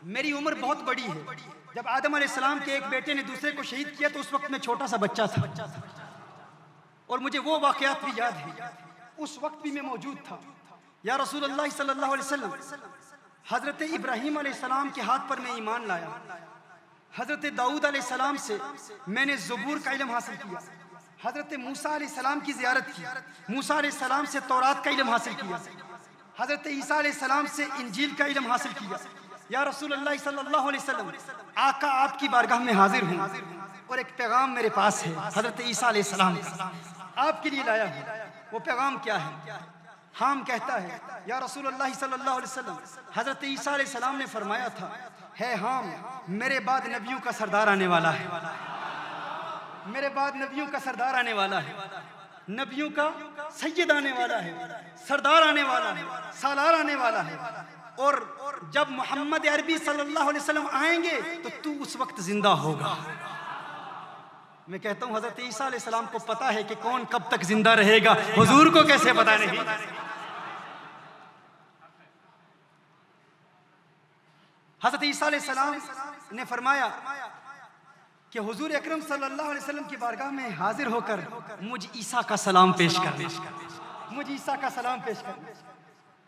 मेरी उम्र बहुत बड़ी है। जब आदम अलैहिस्सलाम के एक बेटे ने दूसरे को शहीद किया तो उस वक्त मैं छोटा सा बच्चा था और मुझे वो वाकयात भी याद है, उस वक्त भी मैं मौजूद था। या रसूलुल्लाह सल्लल्लाहु अलैहि वसल्लम, हजरत इब्राहीम अलैहिस्सलाम के हाथ पर मैं ईमान लाया, हजरत दाऊद अलैहिस्सलाम से मैंने ज़बूर का इल्म हासिल किया, हजरत मूसा अलैहिस्सलाम की ज़ियारत की, मूसा अलैहिस्सलाम से तौरात का इल्म हासिल किया, हजरत ईसा अलैहिस्सलाम से इंजील का इल्म हासिल किया। या रसूलुल्लाह सल्लल्लाहु अलैहि वसल्लम, आका आपकी बारगाह में हाजिर हूँ और एक पैगाम मेरे पास है हजरत ईसा अलैहिस्सलाम का, आपके लिए लाया हूँ। वो पैगाम क्या है? हाम कहता है, या रसूलुल्लाह सल्लल्लाहु अलैहि वसल्लम, हजरत ईसा अलैहिस्सलाम ने फरमाया था, है हाम, मेरे बाद नबियों का सरदार आने वाला है, मेरे बाद नबियों का सरदार आने वाला है, नबियों का सैयद आने वाला है, सरदार आने वाला है, सालार आने वाला है। और जब मोहम्मद अरबी सल्लल्लाहु अलैहि वसल्लम आएंगे तो तू उस वक्त जिंदा होगा। मैं कहता हूं हजरत ईसा अलैहिस्सलाम को पता है कि कौन कब तक जिंदा रहेगा, हुजूर को कैसे पता नहीं। हजरत ईसा अलैहिस्सलाम ने फरमाया कि हुजूर अकरम सल्लल्लाहु अलैहि वसल्लम की बारगाह में हाजिर होकर मुझ ईसा का सलाम पेश कर, मुझ ईसा का सलाम पेश कर।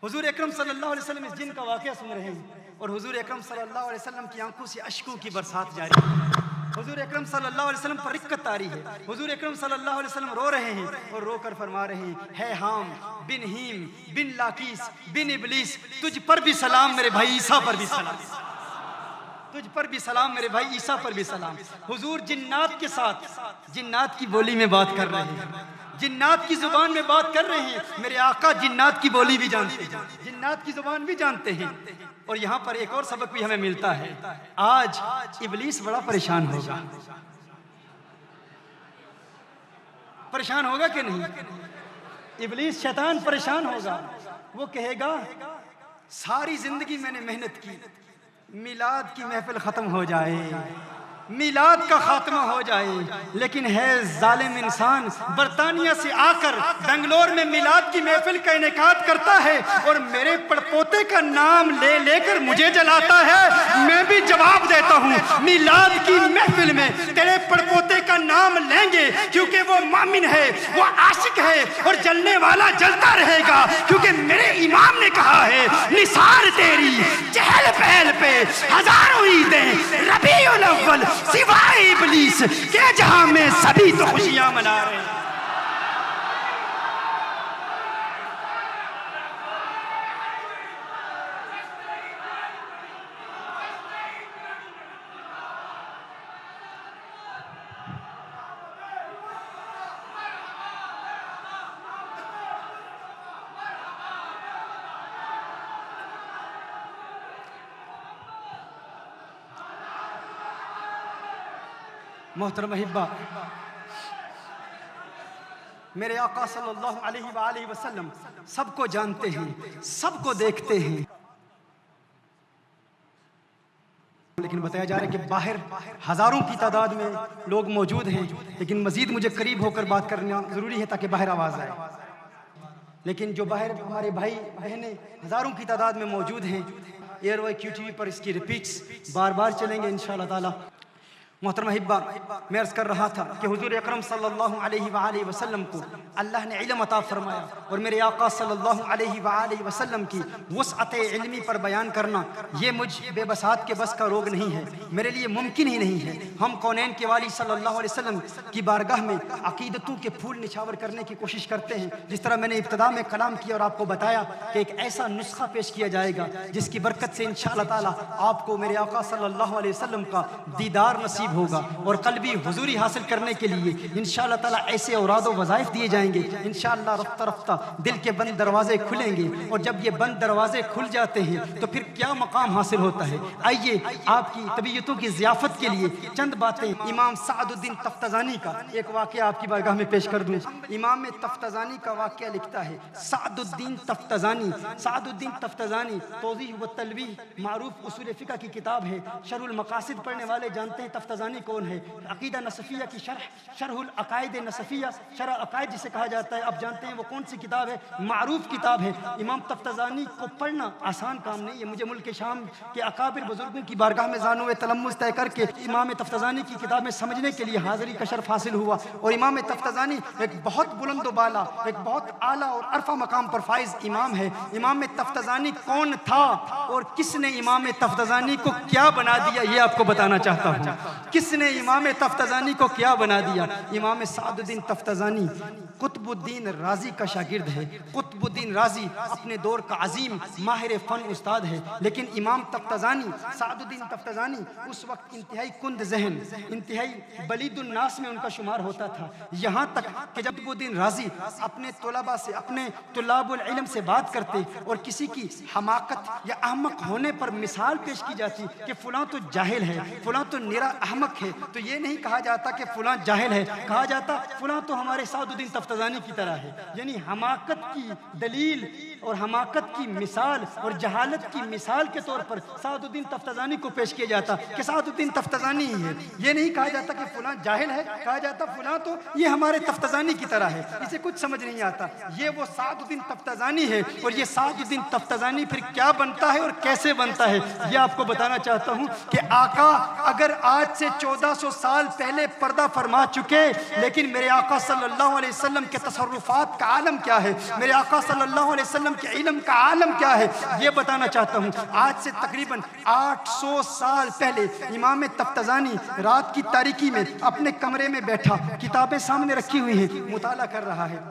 हुजूर अकरम सल्लल्लाहु अलैहि वसल्लम इस जिन का वाक़या सुन रहे हैं और हुजूर अकरम सल्लल्लाहु अलैहि वसल्लम की आंखों से अश्कों की बरसात जारी है। हुजूर अकरम सल्लल्लाहु अलैहि वसल्लम पर रिक्कत आ रही है। हुजूर अकरम सल्लल्लाहु अलैहि वसल्लम रो रहे हैं और रोकर फरमा रहे हैं, है हाम बिन हीम बिन लाकीस बिन इबलीस, तुझ पर भी सलाम मेरे भाई ईसा पर भी सलाम, तुझ पर भी सलाम मेरे भाई ईसा पर भी सलाम। हुजूर जिन्नात के साथ जिन्नात की बोली में बात कर रहे हैं, जिन्नात की जुबान में बात कर रहे हैं। मेरे आका जिन्नात की बोली भी जानते हैं, जिन्नात की जुबान भी जानते हैं। और यहाँ पर एक और सबक भी हमें मिलता है। आज इबलीस बड़ा परेशान होगा, परेशान होगा कि नहीं? इबलीस शैतान परेशान होगा। वो कहेगा सारी जिंदगी मैंने मेहनत की, मिलाद की महफिल खत्म हो जाए, मिलाद का खात्मा हो जाए, लेकिन है जालिम इंसान बरतानिया से आकर बेंगलोर में मिलाद की महफिल का इनेकाद करता है और मेरे पड़पोते का नाम ले लेकर मुझे जलाता है। मैं भी जवाब देता हूँ, मिलाद की महफिल में तेरे पड़पोते का नाम लेंगे क्योंकि वो मामिन है, वो आशिक है और जलने वाला जलता रहेगा, क्योंकि मेरे इमाम ने कहा है निसार तेरी चहल पहल पे हजारों ईदें रबीउल अव्वल सिवाय इबलीस के जहां में सभी तो खुशियां मना रहे हैं। मोहतरम अहिब्बा, मेरे आका सल्लल्लाहु अलैहि वसल्लम सबको जानते हैं, सबको देखते हैं, लेकिन बताया जा रहा है कि बाहर हजारों की तादाद में लोग मौजूद हैं, लेकिन मजीद मुझे करीब होकर बात करना जरूरी है ताकि बाहर आवाज आए। लेकिन जो बाहर हमारे भाई बहनें हजारों की तादाद में मौजूद हैं, एयरवाई QTV पर इसकी रिपीट्स बार बार चलेंगे इंशाअल्लाह ताला। मोहतरम हिब्बा, मैं अर्ज़ कर रहा था कि हुजूर अकरम सल्लल्लाहु अलैहि वसल्लम को अल्लाह ने इल्म अता फरमाया और मेरे आका सल्लल्लाहु अलैहि वसल्लम की वसअत इल्मी पर बयान करना ये मुझ बेबसात के बस का रोग नहीं है, मेरे लिए मुमकिन ही नहीं है। हम कौनैन के वाली सल्लल्लाहु अलैहि वसल्लम की बारगाह में अकीदतों के फूल निछावर करने की कोशिश करते हैं। जिस तरह मैंने इब्तिदा में कलाम किया और आपको बताया कि एक ऐसा नुस्खा पेश किया जाएगा जिसकी बरकत से इंशाअल्लाह ताला आपको मेरे आका सल्लल्लाहु अलैहि वसल्लम का दीदार नसीब होगा और कल्बी हुजूरी हासिल करने के लिए इंशाअल्लाह ताला ऐसे औराद व वज़ाइफ दिए जाएंगे। इंशाअल्लाह रफ्ता रफ्ता दिल के बंद दरवाजे खुलेंगे और जब ये बंद दरवाजे खुल जाते हैं तो फिर क्या मकाम हासिल होता है। आइए आपकी तबीयतों की ज़ियाफत के लिए चंद बातें इमाम सादुद्दीन तफ्ताज़ानी का एक वाक़या आपकी बारगाह में पेश कर दूँ। इमाम तफ्ताज़ानी का वाक़या लिखता है सादुद्दीन तफ्ताज़ानी। सादुद्दीन तफ्ताज़ानी तौज़ीह व तलवीह मारूफ उसूल फ़िक़्ह की किताब है। शरहुल मक़ासिद पढ़ने वाले जानते हैं तफ्ताज़ानी कौन है। अक़ीदा नसफ़िया की शरहुल अक़ाइद नसफ़िया, शरह अक़ाइद जिसे कहा जाता है, अब जानते हैं वो कौन सी किताब है, मारूफ किताब है। इमाम तफ्ताज़ानी को पढ़ना आसान काम नहीं है। मुझे मुल्क शाम के अकाबिर बुजुर्गों की बारगाह में ज़ानो तलम्मुस तय करके इमाम तफ्ताज़ानी की किताब में समझने के लिए हाज़िरी का शर्फ हासिल हुआ और इमाम तफ्ताज़ानी एक बहुत बुलंद बाला, एक बहुत आला और अरफा मकाम पर फाइज इमाम है। इमाम तफ्ताज़ानी कौन था और किसने इमाम तफ्ताज़ानी को क्या बना दिया, ये आपको बताना चाहता हूँ। किसने इमाम तफ्ताज़ानी को क्या बना दिया? इमाम सादुद्दीन तफ्ताज़ानी कुतुबुद्दीन राजी का शागिर्द है। कुतुबुद्दीन राजी अपने दौर का अजीम माहिर फ़न उस्ताद है, लेकिन इमाम तफ्ताज़ानी सादुद्दीन तफ्ताज़ानी उस वक्त इंतहाई कुंद जहन, इंतहाई बलीदुन्नास में उनका शुमार होता था। यहाँ तक कि जब कुतुबुद्दीन राजी अपने तलबा से, अपने तुल्लाबुल इल्म से बात करते और किसी की हमाकत या अहमक होने पर मिसाल पेश की जाती कि फ़लाँ तो जाहिल है, फ़लाँ तो निरा अहमक अहमक है तो ये नहीं कहा जाता कि फलां जाहिल है, कहा जाता फलां तो हमारे सादुद्दीन तफ्ताज़ानी की तरह है। यानी हमाकत की दलील और हमाकत की मिसाल और जहालत की मिसाल के तौर पर सादुद्दीन तफ्ताज़ानी को पेश किया जाता कि सादुद्दीन तफ्ताज़ानी ही है। ये नहीं कहा जाता कि फलां जाहिल है, कहा जाता फलां तो ये हमारे तफ्ताज़ानी की तरह है, इसे कुछ समझ नहीं आता। ये वो सादुद्दीन तफ्ताज़ानी है और ये सादुद्दीन तफ्ताज़ानी फिर क्या बनता है और कैसे बनता है ये आपको बताना चाहता हूँ कि आका अगर आज से 1400 साल पहले पर्दा फरमा चुके, लेकिन मेरे आका सल्लल्लाहु अलैहि वसल्लम के तसर्रुफात का आलम क्या है, मेरे आका सल्लल्लाहु अलैहि वसल्लम के इल्म का आलम क्या है, ये बताना चाहता हूँ। आज से तकरीबन 800 साल पहले इमाम तफ्ताज़ानी रात की तारीकी में अपने कमरे में बैठा, किताबें सामने रखी हुई हैं, मुताला कर रहा है,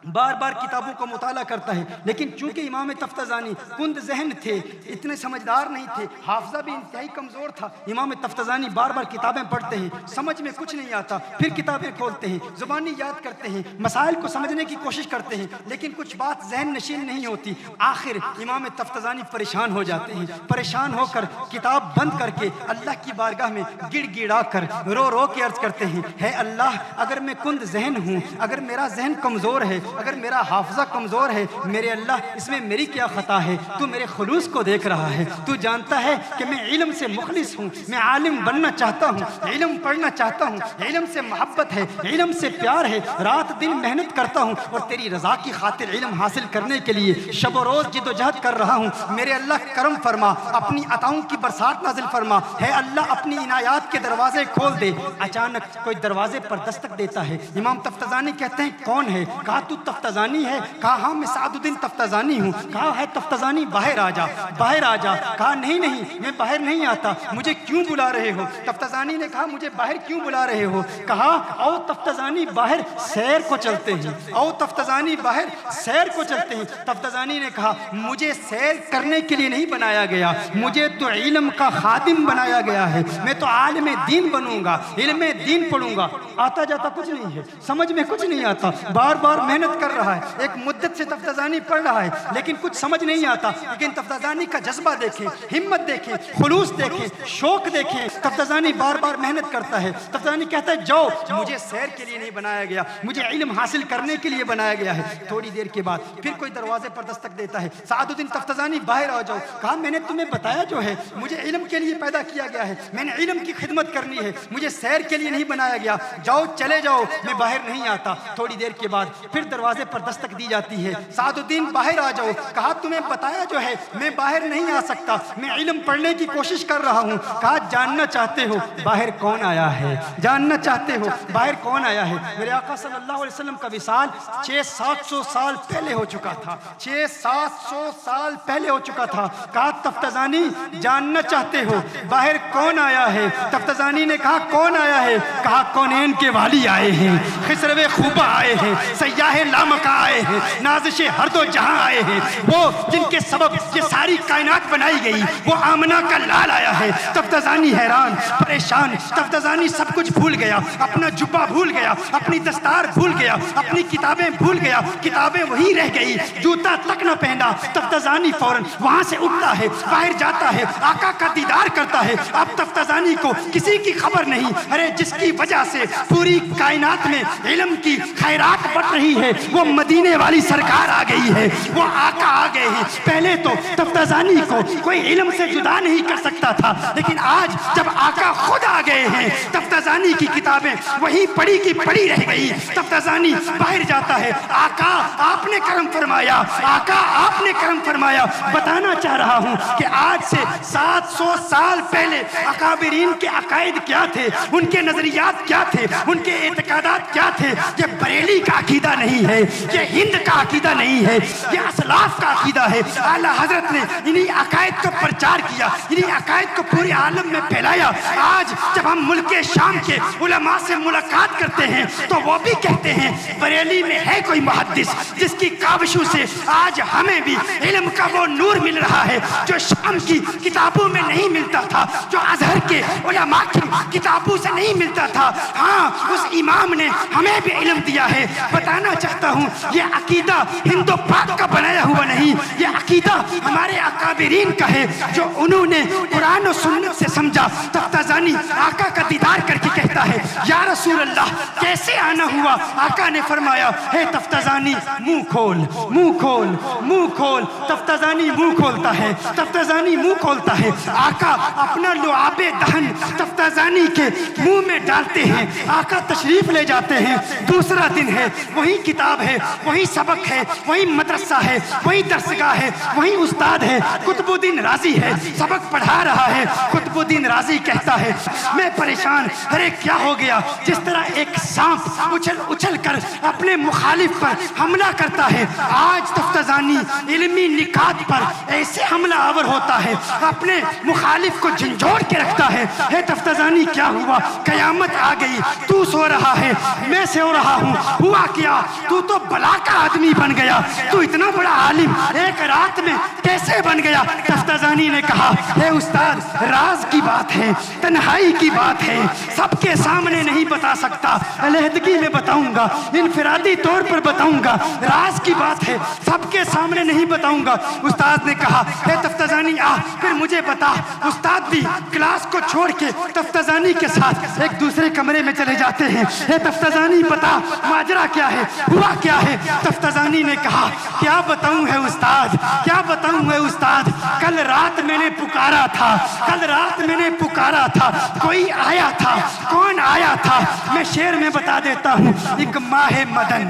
बार बार किताबों का मुताला करता है। लेकिन चूंकि इमाम तफ्ताज़ानी कुंद ज़हन थे, इतने समझदार नहीं थे, हाफ़ज़ा भी इंतहाई कमज़ोर था, इमाम तफ्ताज़ानी बार बार किताबें पढ़ते हैं, समझ में कुछ नहीं आता, फिर किताबें खोलते हैं, ज़ुबानी याद करते हैं, मसाइल को समझने की कोशिश करते हैं, लेकिन कुछ बात जहन नशीन नहीं होती। आखिर इमाम तफ्ताज़ानी परेशान हो जाते हैं, परेशान होकर किताब बंद करके अल्लाह की बारगाह में गिड़गिड़ा कर रो रो के अर्ज़ करते हैं, है अल्लाह, अगर मैं कुंद जहन हूँ, अगर मेरा जहन कमज़ोर है, अगर मेरा हाफ़ज़ा कमज़ोर है, मेरे अल्लाह इसमें मेरी क्या ख़ता है, तू मेरे खुलूस को देख रहा है, तू जानता है कि मैं इल्म से मुखलिस हूँ, मैं आलिम बनना चाहता हूँ, इल्म पढ़ना चाहता हूँ, इल्म से मोहब्बत है, इल्म से प्यार है, रात दिन मेहनत करता हूँ और तेरी रज़ा की खातिर इल्म हासिल करने के लिए शब व रोज़ जिद्दोजहद कर रहा हूँ। मेरे अल्लाह करम फरमा, अपनी अताओं की बरसात नाजिल फरमा, है अल्लाह अपनी इनायात के दरवाजे खोल दे। अचानक कोई दरवाजे पर दस्तक देता है, इमाम तफ्ताज़ानी कहते हैं कौन है? कहा तू तफ्ताज़ानी है? कहा हाँ मैं सादुद्दीन तफ्ताज़ानी हूँ। कहा है तफ्ताज़ानी बाहर आ जा, बाहर आ जा। कहा नहीं नहीं मैं बाहर नहीं आता, मुझे क्यों बुला रहे हो? तफ्ताज़ानी ने कहा मुझे बाहर क्यों बुला रहे हो? कहा आओ तफ्ताज़ानी बाहर सैर को चलते हैं, आओ तफ्ताज़ानी बाहर सैर को चलते हैं। तफ्ताज़ानी ने कहा मुझे सैर करने के लिए नहीं बनाया गया, मुझे तो इल्म का खादिम बनाया गया है, मैं तो आलिम दीन बनूंगा, इल्म दीन पढ़ूंगा। आता जाता कुछ नहीं है, समझ में कुछ नहीं आता, बार बार मेहनत कर रहा है, एक मुद्दत से तफ्ताज़ानी पढ़ रहा है लेकिन कुछ समझ नहीं आता। लेकिन तफ्ताज़ानी का जज्बा देखें, हिम्मत देखें, खुलूस देखें, शौक देखें। तफ्ताज़ानी बार बार मेहनत करता है। तफ्ताज़ानी कहता है जाओ, मुझे सैर के लिए नहीं बनाया गया, मुझे इल्म हासिल करने के लिए बनाया गया है। थोड़ी देर के बाद फिर कोई दरवाजे पर दस्तक देता है, सादुद्दीन तफ्ताज़ानी बाहर आ जाओ। कहा मैंने तुम्हें बताया जो है, मुझे इल्म के लिए पैदा किया गया है, मैंने इल्म की खिदमत करनी है, मुझे सैर के लिए नहीं बनाया गया, जाओ चले जाओ, मैं बाहर नहीं आता। थोड़ी देर के बाद फिर दरवाजे पर दस्तक दी जाती है, सादुद्दीन बाहर आ जाओ। कहा तुम्हें बताया जो है, मैं बाहर नहीं आ सकता, मैं इल्म पढ़ने की कोशिश कर रहा हूँ। कहा जानना चाहते हो बाहर कौन आया है? जानना चाहते हो बाहर कौन आया है? मेरे आका सल्लल्लाहु अलैहि वसल्लम का विसाल 600-700 साल पहले हो चुका था, 600-700 साल पहले हो चुका था। कहा तफ्ताज़ानी जानना चाहते हो बाहर कौन आया है? तफ्ताज़ानी ने कहा कौन आया है? कहा कौनैन के वाली आए हैं, खिसरवे खूबा आए हैं, सयाहे लामका आए हैं, नाज़िशे हर दो जहां आए हैं, वो जिनके सबब ये सारी कायनात बनाई गई, वो आमना का लाल आया है। तफ्ताज़ानी हैरान परेशान, तफ्ताज़ानी सब कुछ भूल गया, अपना जुब्बा भूल गया, अपनी दस्तार भूल गया, अपनी किताबें भूल गया, किताबें वहीं रह गई, जूता तक न पहना। तफ्ताज़ानी फौरन वहां से उठता है, बाहर जाता है, आका का दीदार करता है। अब तफ्ताज़ानी को किसी की खबर नहीं, अरे जिसकी वजह से पूरी कायनात में इल्म की खैरात बढ़ रही है, वो मदीने वाली सरकार आ गई है, वो आका आ गए हैं। पहले तो तफ्ताज़ानी को कोई इल्म से जुदा नहीं कर सकता था, लेकिन आज जब आका खुद आ गए हैं, तफ्ताज़ानी की किताबें वहीं पड़ी की पड़ी रह गई। तफ्ताज़ानी बाहर जाता है, आका आपने करम फरमाया, आका आपने करम फरमाया। बताना चाह रहा हूँ कि आज से 700 साल पहले अकाबिरीन के अकायद क्या थे, उनके नजरियात क्या थे, उनके एतकादात क्या थे। ये बरेली का अकीदा नहीं है, ये हिंद का अकीदा नहीं है, ये असलाफ का अकीदा है। आला हजरत ने इन्हीं अकायद को प्रचार किया, इन्हीं अकायद को पूरे आलम में फैलाया। आज जब हम मुल्क शाम के उलमा से मुलाकात करते हैं तो वो भी कहते हैं बरेली में है कोई मुहद्दिस जिसकी काविशों से आज हमें भी इल्म का वो नूर मिल रहा है जो शाम की किताबों में नहीं मिलता था, जो अजहर के उलमा की किताबों से नहीं मिलता था। हाँ, उस इमाम ने हमें भी इल्म दिया है। बताना चाहता हूँ, ये अकीदा हिंदू पाक का बनाया हुआ नहीं, ये अकीदा हमारे अकाबिरीन का है, जो उन्होंने कुरान और सुन्नत से समझा। तफ्ताजानी आका का दीदार करके कहता है, या रसूल अल्लाह कैसे आना हुआ? आका ने फरमाया, हे तफ्ताजानी मुंह खोल, मुंह खोल, मुंह खोल। तफ्ताजानी मुंह खोलता है, तफ्ताजानी मुंह खोलता है। आका अपना लुआबे दहन तफ्ताजानी के मुंह में डालते हैं। आका तशरीफ ले जाते हैं। दूसरा दिन है, वही किताब है, वही सबक है, वही मदरसा है, वही दरसगाह है, वही उस्ताद है, कुतुबुद्दीन राजी है, सबक पढ़ा रहा है। कुतुबुद्दीन राजी कहता है, मैं परेशान, अरे क्या हो गया? जिस तरह एक सांप उछल उछल कर अपने मुखालिफ पर हमला करता है, आज तफ्ताजानी इल्मी निकात पर ऐसे हमला आवर होता है, अपने मुखालिफ को झंझोड़ के रखता है। हे तफ्ताजानी क्या हुआ? कयामत आ गई, तू सो रहा है, मैं सो रहा हूँ, हुआ क्या? तू तो बला का आदमी बन गया, तू इतना बड़ा आलिम एक रात में कैसे बन गया? तफ्ताजानी ने कहा, हे उस्ताद, राज की बात है, तन्हाई की बात है, सबके सामने नहीं बता सकता, अलहदगी में बताऊंगा, इनफिरादी तौर पर बताऊंगा, राज की बात है, सबके सामने नहीं बताऊंगा। उस्ताद ने कहा, हे तफ्ताजानी आ, फिर मुझे बता। उस्ताद भी क्लास को छोड़ के तफ्ताजानी के साथ एक दूसरे कमरे में चले जाते हैं। हे तफ्ताजानी बता, माजरा क्या है, हुआ क्या है? तफ्ताजानी ने कहा, क्या बताऊं है उस्ताद, क्या बताऊं है उस्ताद? कल रात मैंने पुकारा था, कल रात मैंने पुकारा था, कोई आया था। कौन आया था? मैं शेर में बता देता हूँ। एक माहे मदन,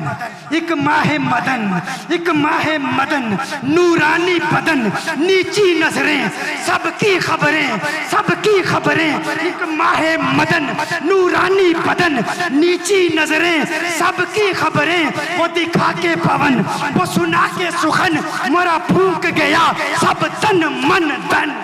एक माहे मदन, एक माहे मदन, नूरानी बदन, नीची नजरें, सबकी खबरें, सबकी खबरें। एक माहे मदन, नूरानी बदन, नीची नजरें, सबकी खबरें। वो दिखा के पवन, वो सुना के सुखन, मोरा फूंक गया सब तन मन धन।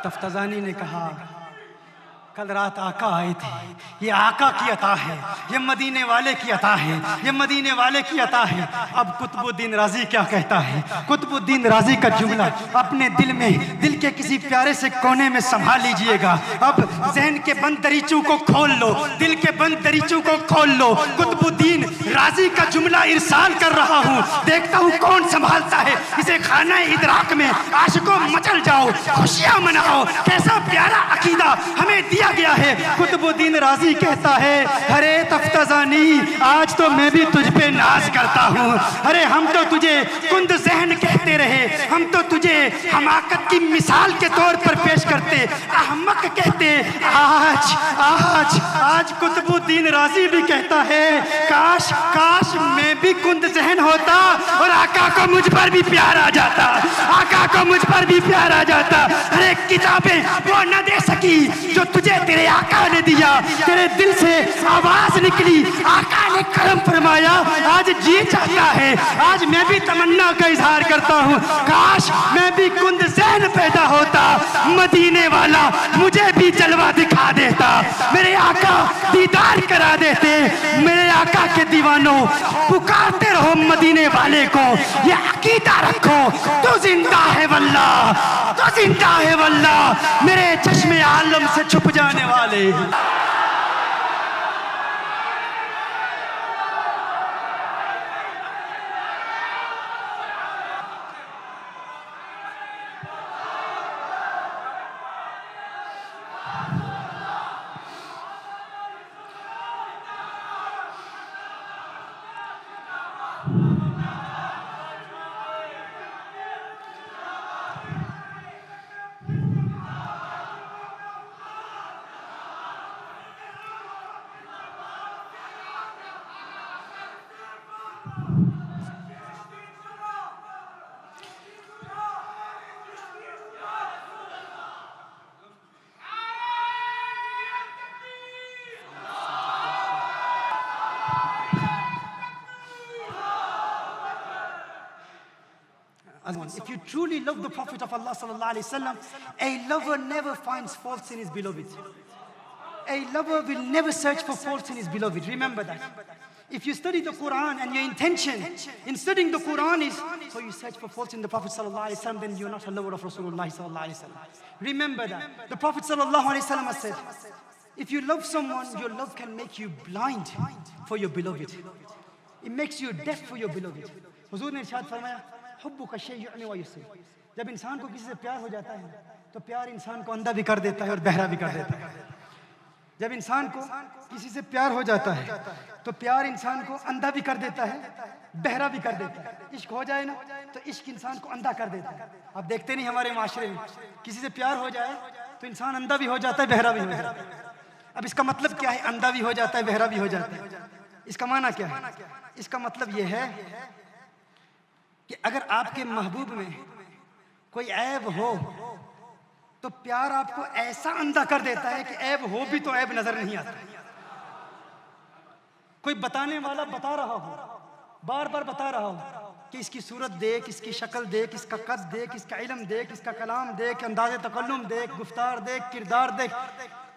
तफ्ताजानी ने कहा, कल रात आका आए थे, ये आका की अता है, ये मदीने वाले की अता है, ये मदीने वाले की अता है। अब कुतुबुद्दीन राजी क्या कहता है? कुतुबुद्दीन राजी का जुमला अपने दिल में, दिल के किसी प्यारे से कोने में संभाल लीजिएगा। अब जहन के बंद दरीचों को खोल लो, दिल के बंद दरीचों को खोल लो। कुतुबुद्दीन राजी का जुमला इरसाल कर रहा हूँ, देखता हूँ कौन संभालता है इसे। खाना इदराक में आशिकों मचल जाओ, खुशियाँ मनाओ, कैसा प्यारा अकीदा हमें दिया गया है। कुतुबुद्दीन राजी कहता है, अरे तफ्ताजानी, आज तो मैं भी तुझ पे नाज करता हूँ। अरे हम तो तुझे कुंद जहन कहते रहे, हम तो तुझे हमाकत की मिसाल के तौर पर पेश करते, अहमक कहते। आज आज आज कुतुबुद्दीन राजी भी कहता है, काश काश मैं भी कुंद जहन होता और आका को मुझ पर भी प्यार आ जाता, आका को मुझ पर भी प्यार आ जाता। अरे किताबें वो न दे सकी जो तुझे तेरे आका ने दिया, तेरे दिल से आवाज निकली, आका ने करम फरमाया। आज जी चाहता है, आज मैं भी तमन्ना का इजहार करता हूँ, काश मैं भी कुंद ज़हन पैदा होता, मदीने वाला मुझे भी जलवा दिखा देता, मेरे आका दीदार करा देते। मेरे आका के दीवानों, पुकारते रहो मदीने वाले को, ये अकीदा रखो, तो जिंदा है वल्लाह, तो जिंदा है वल्लाह, मेरे चश्मे आलम से छुप जाने वाले। If you truly love the Prophet of Allah sallallahu alaihi wasallam, a lover never finds faults in his beloved. A lover will never search for faults in his beloved. Remember that. If you study the Quran and your intention in studying the Quran is so you search for faults in the Prophet sallallahu alaihi wasallam, then you're not a lover of Rasulullah sallallahu alaihi wasallam. Remember that. The Prophet sallallahu alaihi wasallam has said, if you love someone, your love can make you blind for your beloved. It makes you deaf for your beloved. हुजूर ने इरशाद फरमाया, हुब्बु का शै युअमी व युसिर। जब इंसान को किसी से प्यार हो जाता है तो प्यार इंसान को अंधा भी कर देता है और बहरा भी कर देता है। जब इंसान को किसी से प्यार हो जाता है तो प्यार इंसान को अंधा भी कर देता है, बहरा भी कर देता है। इश्क हो जाए ना तो इश्क इंसान को अंधा कर देता है। आप देखते नहीं हमारे माशरे में किसी से प्यार हो जाए तो इंसान अंधा भी हो जाता है, बहरा भी हो जाता है। अब इसका मतलब क्या है? अंधा भी हो जाता है, बहरा भी हो जाता है। इसका माना क्या है? इसका मतलब यह है कि अगर आपके महबूब में कोई ऐब हो तो प्यार आपको ऐसा अंधा कर देता है कि ऐब हो भी तो ऐब नजर नहीं आता। कोई बताने वाला बता रहा हो, बार बार बता रहा हो कि इसकी सूरत देख, इसकी शक्ल देख, इसका कद देख, इसका इल्म देख, इसका कलाम देख, अंदाज़े तकल्लुम देख, गुफ्तार देख, किरदार देख,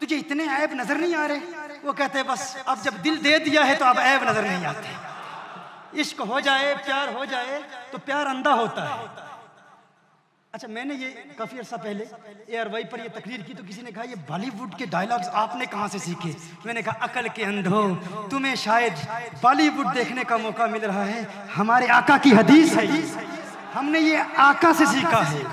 तुझे इतने ऐब नजर नहीं आ रहे। वो कहते हैं बस अब जब दिल दे दिया है तो अब ऐब नजर नहीं आते। इश्क हो जाए, प्यार हो जाए तो प्यार अंधा होता है। अच्छा, मैंने ये काफी अर्सा पहले ARY पर ये तकरीर की तो किसी ने कहा ये बॉलीवुड के डायलॉग्स आपने कहाँ से सीखे? मैंने कहा अकल के अंधो, तुम्हें शायद बॉलीवुड देखने का मौका मिल रहा है, हमारे आका की हदीस है, हमने ये आका से सीखा है।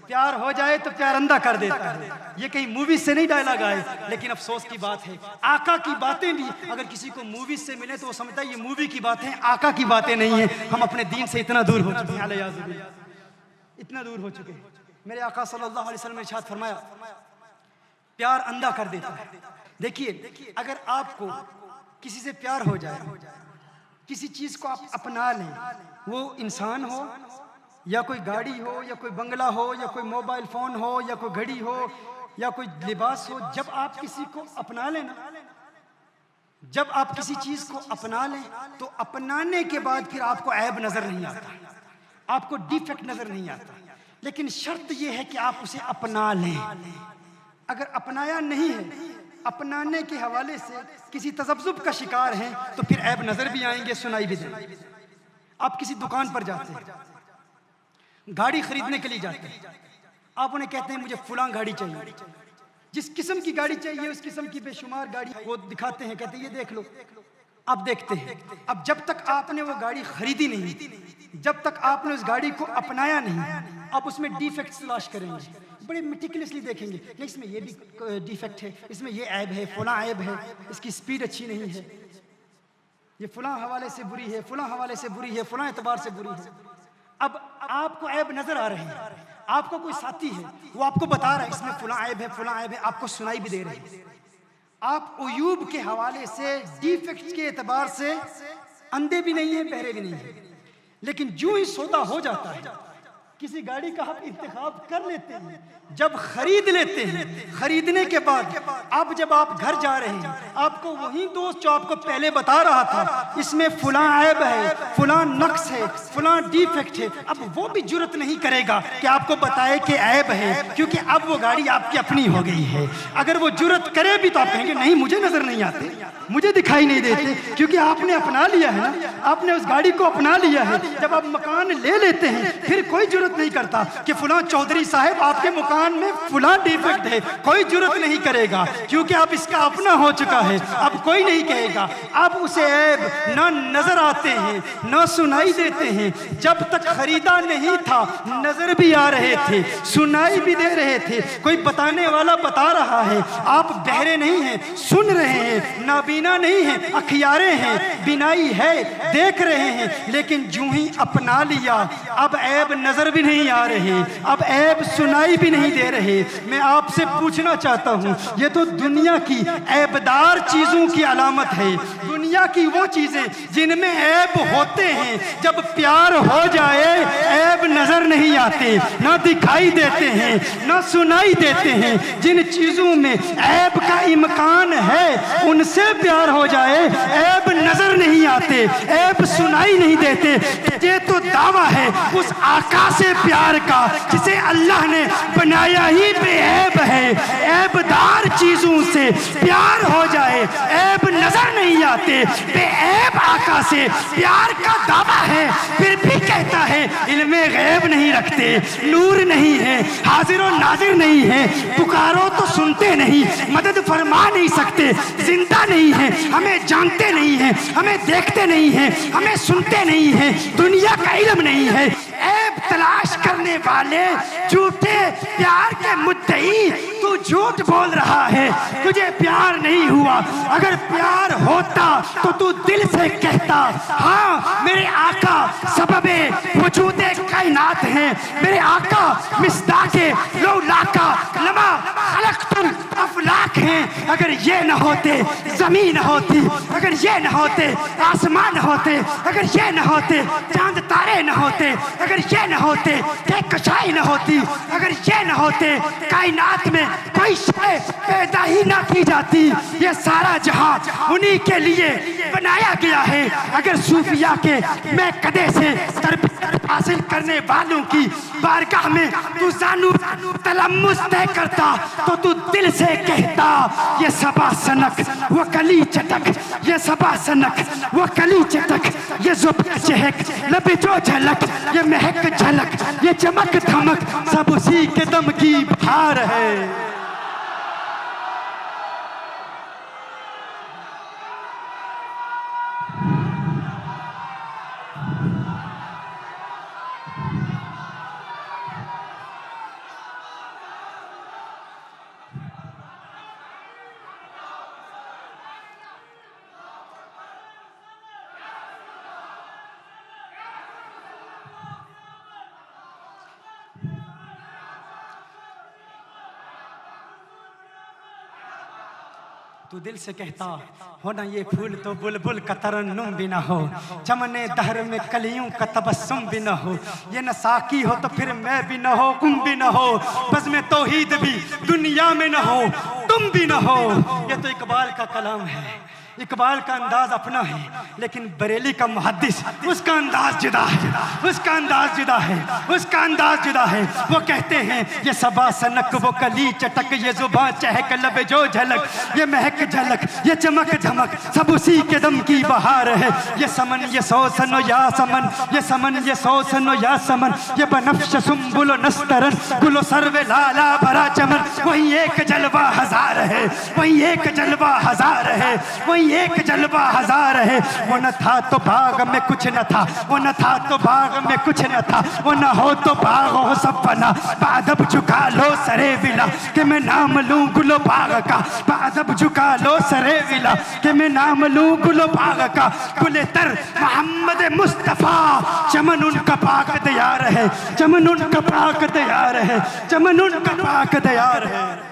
प्यार हो जाए तो प्यार अंधा कर देता है। ये कहीं मूवी से नहीं डायलॉग आए, लेकिन अफसोस की बात है आका की बातें भी अगर किसी को मूवी से मिले तो वो समझता है ये मूवी की बातें, आका की बातें नहीं है। हम अपने दीन से इतना दूर हो चुके हैं, इतना दूर हो चुके हैं। मेरे आका सल्लल्लाहु अलैहि वसल्लम ने इरशाद फरमाया प्यार अंधा कर देता है। देखिए, अगर आपको किसी से प्यार हो जाए, किसी चीज को आप अपना लें, वो इंसान हो या कोई गाड़ी हो या कोई बंगला हो या कोई मोबाइल फोन हो या कोई घड़ी हो या कोई लिबास हो, जब आप किसी को अपना लेना, जब आप किसी चीज को अपना लें तो अपनाने के बाद फिर आपको ऐब नजर नहीं आता, आपको डिफेक्ट नजर नहीं आता। लेकिन शर्त यह है कि आप उसे अपना लें। अगर अपनाया नहीं है, अपनाने के हवाले से किसी तज़ब्ज़ुब का शिकार हैं तो फिर ऐब नजर भी आएंगे, सुनाई भी देंगे। आप किसी दुकान पर जाते हैं, गाड़ी खरीदने के लिए जाते हैं, आप उन्हें कहते हैं मुझे फलां गाड़ी चाहिए, जिस किस्म की गाड़ी चाहिए उस किस्म की बेशुमार गाड़ी वो दिखाते हैं, कहते हैं ये देख लो। आप देखते हैं, अब जब तक आपने वो गाड़ी खरीदी नहीं, जब तक आपने उस गाड़ी को अपनाया नहीं, आप उसमें डिफेक्ट्स तलाश करेंगे, बड़े मेटिकुलसली देखेंगे कि इसमें ये भी डिफेक्ट है, इसमें ये ऐब है, फलां ऐब है, इसकी स्पीड अच्छी नहीं है, ये फलां हवाले से बुरी है, फलां हवाले से बुरी है, फलां एतबार से बुरी है। अब आपको ऐब नजर आ रहे हैं, आपको कोई साथी है वो आपको बता रहा है इसमें फलां ऐब है, फलां ऐब है, आपको सुनाई भी दे रहे हैं। आप उयूब के हवाले से, डिफेक्ट्स के एतबार से अंधे भी नहीं है, बहरे भी नहीं है। लेकिन जो ही सौदा हो जाता है, किसी गाड़ी का आप इंतखाब कर लेते हैं, जब खरीद लेते हैं, खरीदने के बाद अब जब आप घर जा रहे हैं, आपको वही दोस्त जो आपको पहले बता रहा था इसमें फलां ऐब है, फलां नक्स है, फलां डिफेक्ट है, अब वो भी जुर्रत नहीं करेगा कि आपको बताए कि ऐब है, क्योंकि अब वो गाड़ी आपकी अपनी हो गई है। अगर वो जुर्रत करे भी तो आप कहेंगे नहीं मुझे नजर नहीं आते, मुझे दिखाई नहीं देते, क्योंकि आपने अपना लिया है ना, आपने उस गाड़ी को अपना लिया है। जब आप मकान ले लेते हैं फिर कोई जुर्रत नहीं करता कि फलां चौधरी साहब आपके मकान में फलां डिफेक्ट है, कोई जुर्रत नहीं करेगा, क्योंकि आप इसका अपना हो चुका है। अब कोई नहीं कहेगा, अब उसे ऐब ना नजर आते हैं ना सुनाई देते हैं। जब तक खरीदा नहीं था नजर भी आ रहे थे, सुनाई भी दे रहे थे, कोई बताने वाला बता रहा है, आप बहरे नहीं हैं, सुन रहे हैं, नाबीना नहीं हैं, अखियारे हैं, बिनाई है, देख रहे हैं, लेकिन जो ही अपना लिया अब ऐब नजर भी नहीं आ रहे, अब ऐब सुनाई भी नहीं दे रहे। मैं आपसे पूछना चाहता हूं, ये तो दुनिया की ऐबदार चीजों की अलामत है, दुनिया दुनिया की वो चीजें जिनमें ऐब होते हैं, जब प्यार हो जाए ऐब नजर नहीं आते, ना दिखाई देते हैं, ना सुनाई देते हैं। जिन चीजों में ऐब का इम्कान है उनसे प्यार हो जाए ऐब नजर नहीं आते, ऐब सुनाई नहीं देते। ये तो दावा है उस आका से प्यार का जिसे अल्लाह ने बनाया ही बेऐब है। ऐबदार चीजों से प्यार हो जाए ऐब नजर नहीं आते। बेऐब आका से प्यार का दावा है, फिर भी कहता है इल्मे गैब नहीं रखते, नूर नहीं है, हाजिर और नाजिर नहीं है, पुकारो तो सुनते नहीं, मदद फरमा नहीं सकते, जिंदा नहीं है, हमें जानते नहीं है, हमें देखते नहीं है, हमें सुनते नहीं है, दुनिया का इल्म नहीं है। ऐब तलाश करने वाले झूठे प्यार के मुद्दई, तू झूठ बोल रहा है, तुझे प्यार नहीं हुआ। अगर प्यार होता तो तू दिल से कहता हाँ मेरे आका सबबे वजूदे कायनात हैं, मेरे आका मिस्दाके लौलाका लमा खलक़तुल अफलाक हैं। अगर ये न होते जमीन होती, अगर ये न होते आसमान होते, अगर ये न होते चांद तारे न होते, अगर ये न होते कशाई न होती, अगर ये न होते कायनात में कोई शय पैदा ही ना की जाती। ये सारा जहां उन्हीं के लिए बनाया गया है। अगर सूफिया के मैं कदे से तरबियत हासिल करने वालों की बारगाह में तू जानू तलम्मुस तय करता तो तू दिल से कहता ये सबा सनक वो कली चटक, ये सबा सनक वो कली चटक, ये जुबान चहक लबे जो झलक, ये महक झलक, ये चमक धमक, सब उसी के दम की बहार है। तू दिल से कहता हो ना ये फूल तो बुलबुल का तरन्नुम भी ना हो, चमने दहर में कलियों का तबस्सुम भी ना हो, ये न साकी हो तो फिर मैं भी ना हो, तुम भी ना हो, बस में तौहीद भी दुनिया में ना हो, तुम भी ना हो। ये तो इकबाल का कलाम है, इकबाल का अंदाज अपना है, लेकिन बरेली का मुहद्दिस उसका अंदाज जुदा है, उसका अंदाज जुदा है, उसका अंदाज जुदा है। वो कहते हैं ये सबा सनक वो कली चटक, ये जुबान चहक लबे जो झलक, ये महक झलक, ये चमक धमक, सब उसी के दम की बहार है। ये समन ये सौ सनो या समन, ये समन ये सौ सनो या समन, ये बनफ्श सुम्बुलो नस्तरन गुलो सर्वे लाला भरा चमन। वही एक जलवा हजार है, वही एक जलवा हजार है, वही एक जलवा हजार है। वो न था तो बाग में कुछ न था, वो न था तो बाग में कुछ न था, वो न हो तो बाग हो सब बना। बादब झुका लो सरे विला कि मैं नाम लूं गुलो बाग का, बादब झुका लो सरे विला कि मैं नाम लूं गुलो बाग का। गुले तर मोहम्मद मुस्तफा, चमन उनका पाक तैयार है, चमन उनका पाक तैयार है, चमन उनका पाक तैयार है।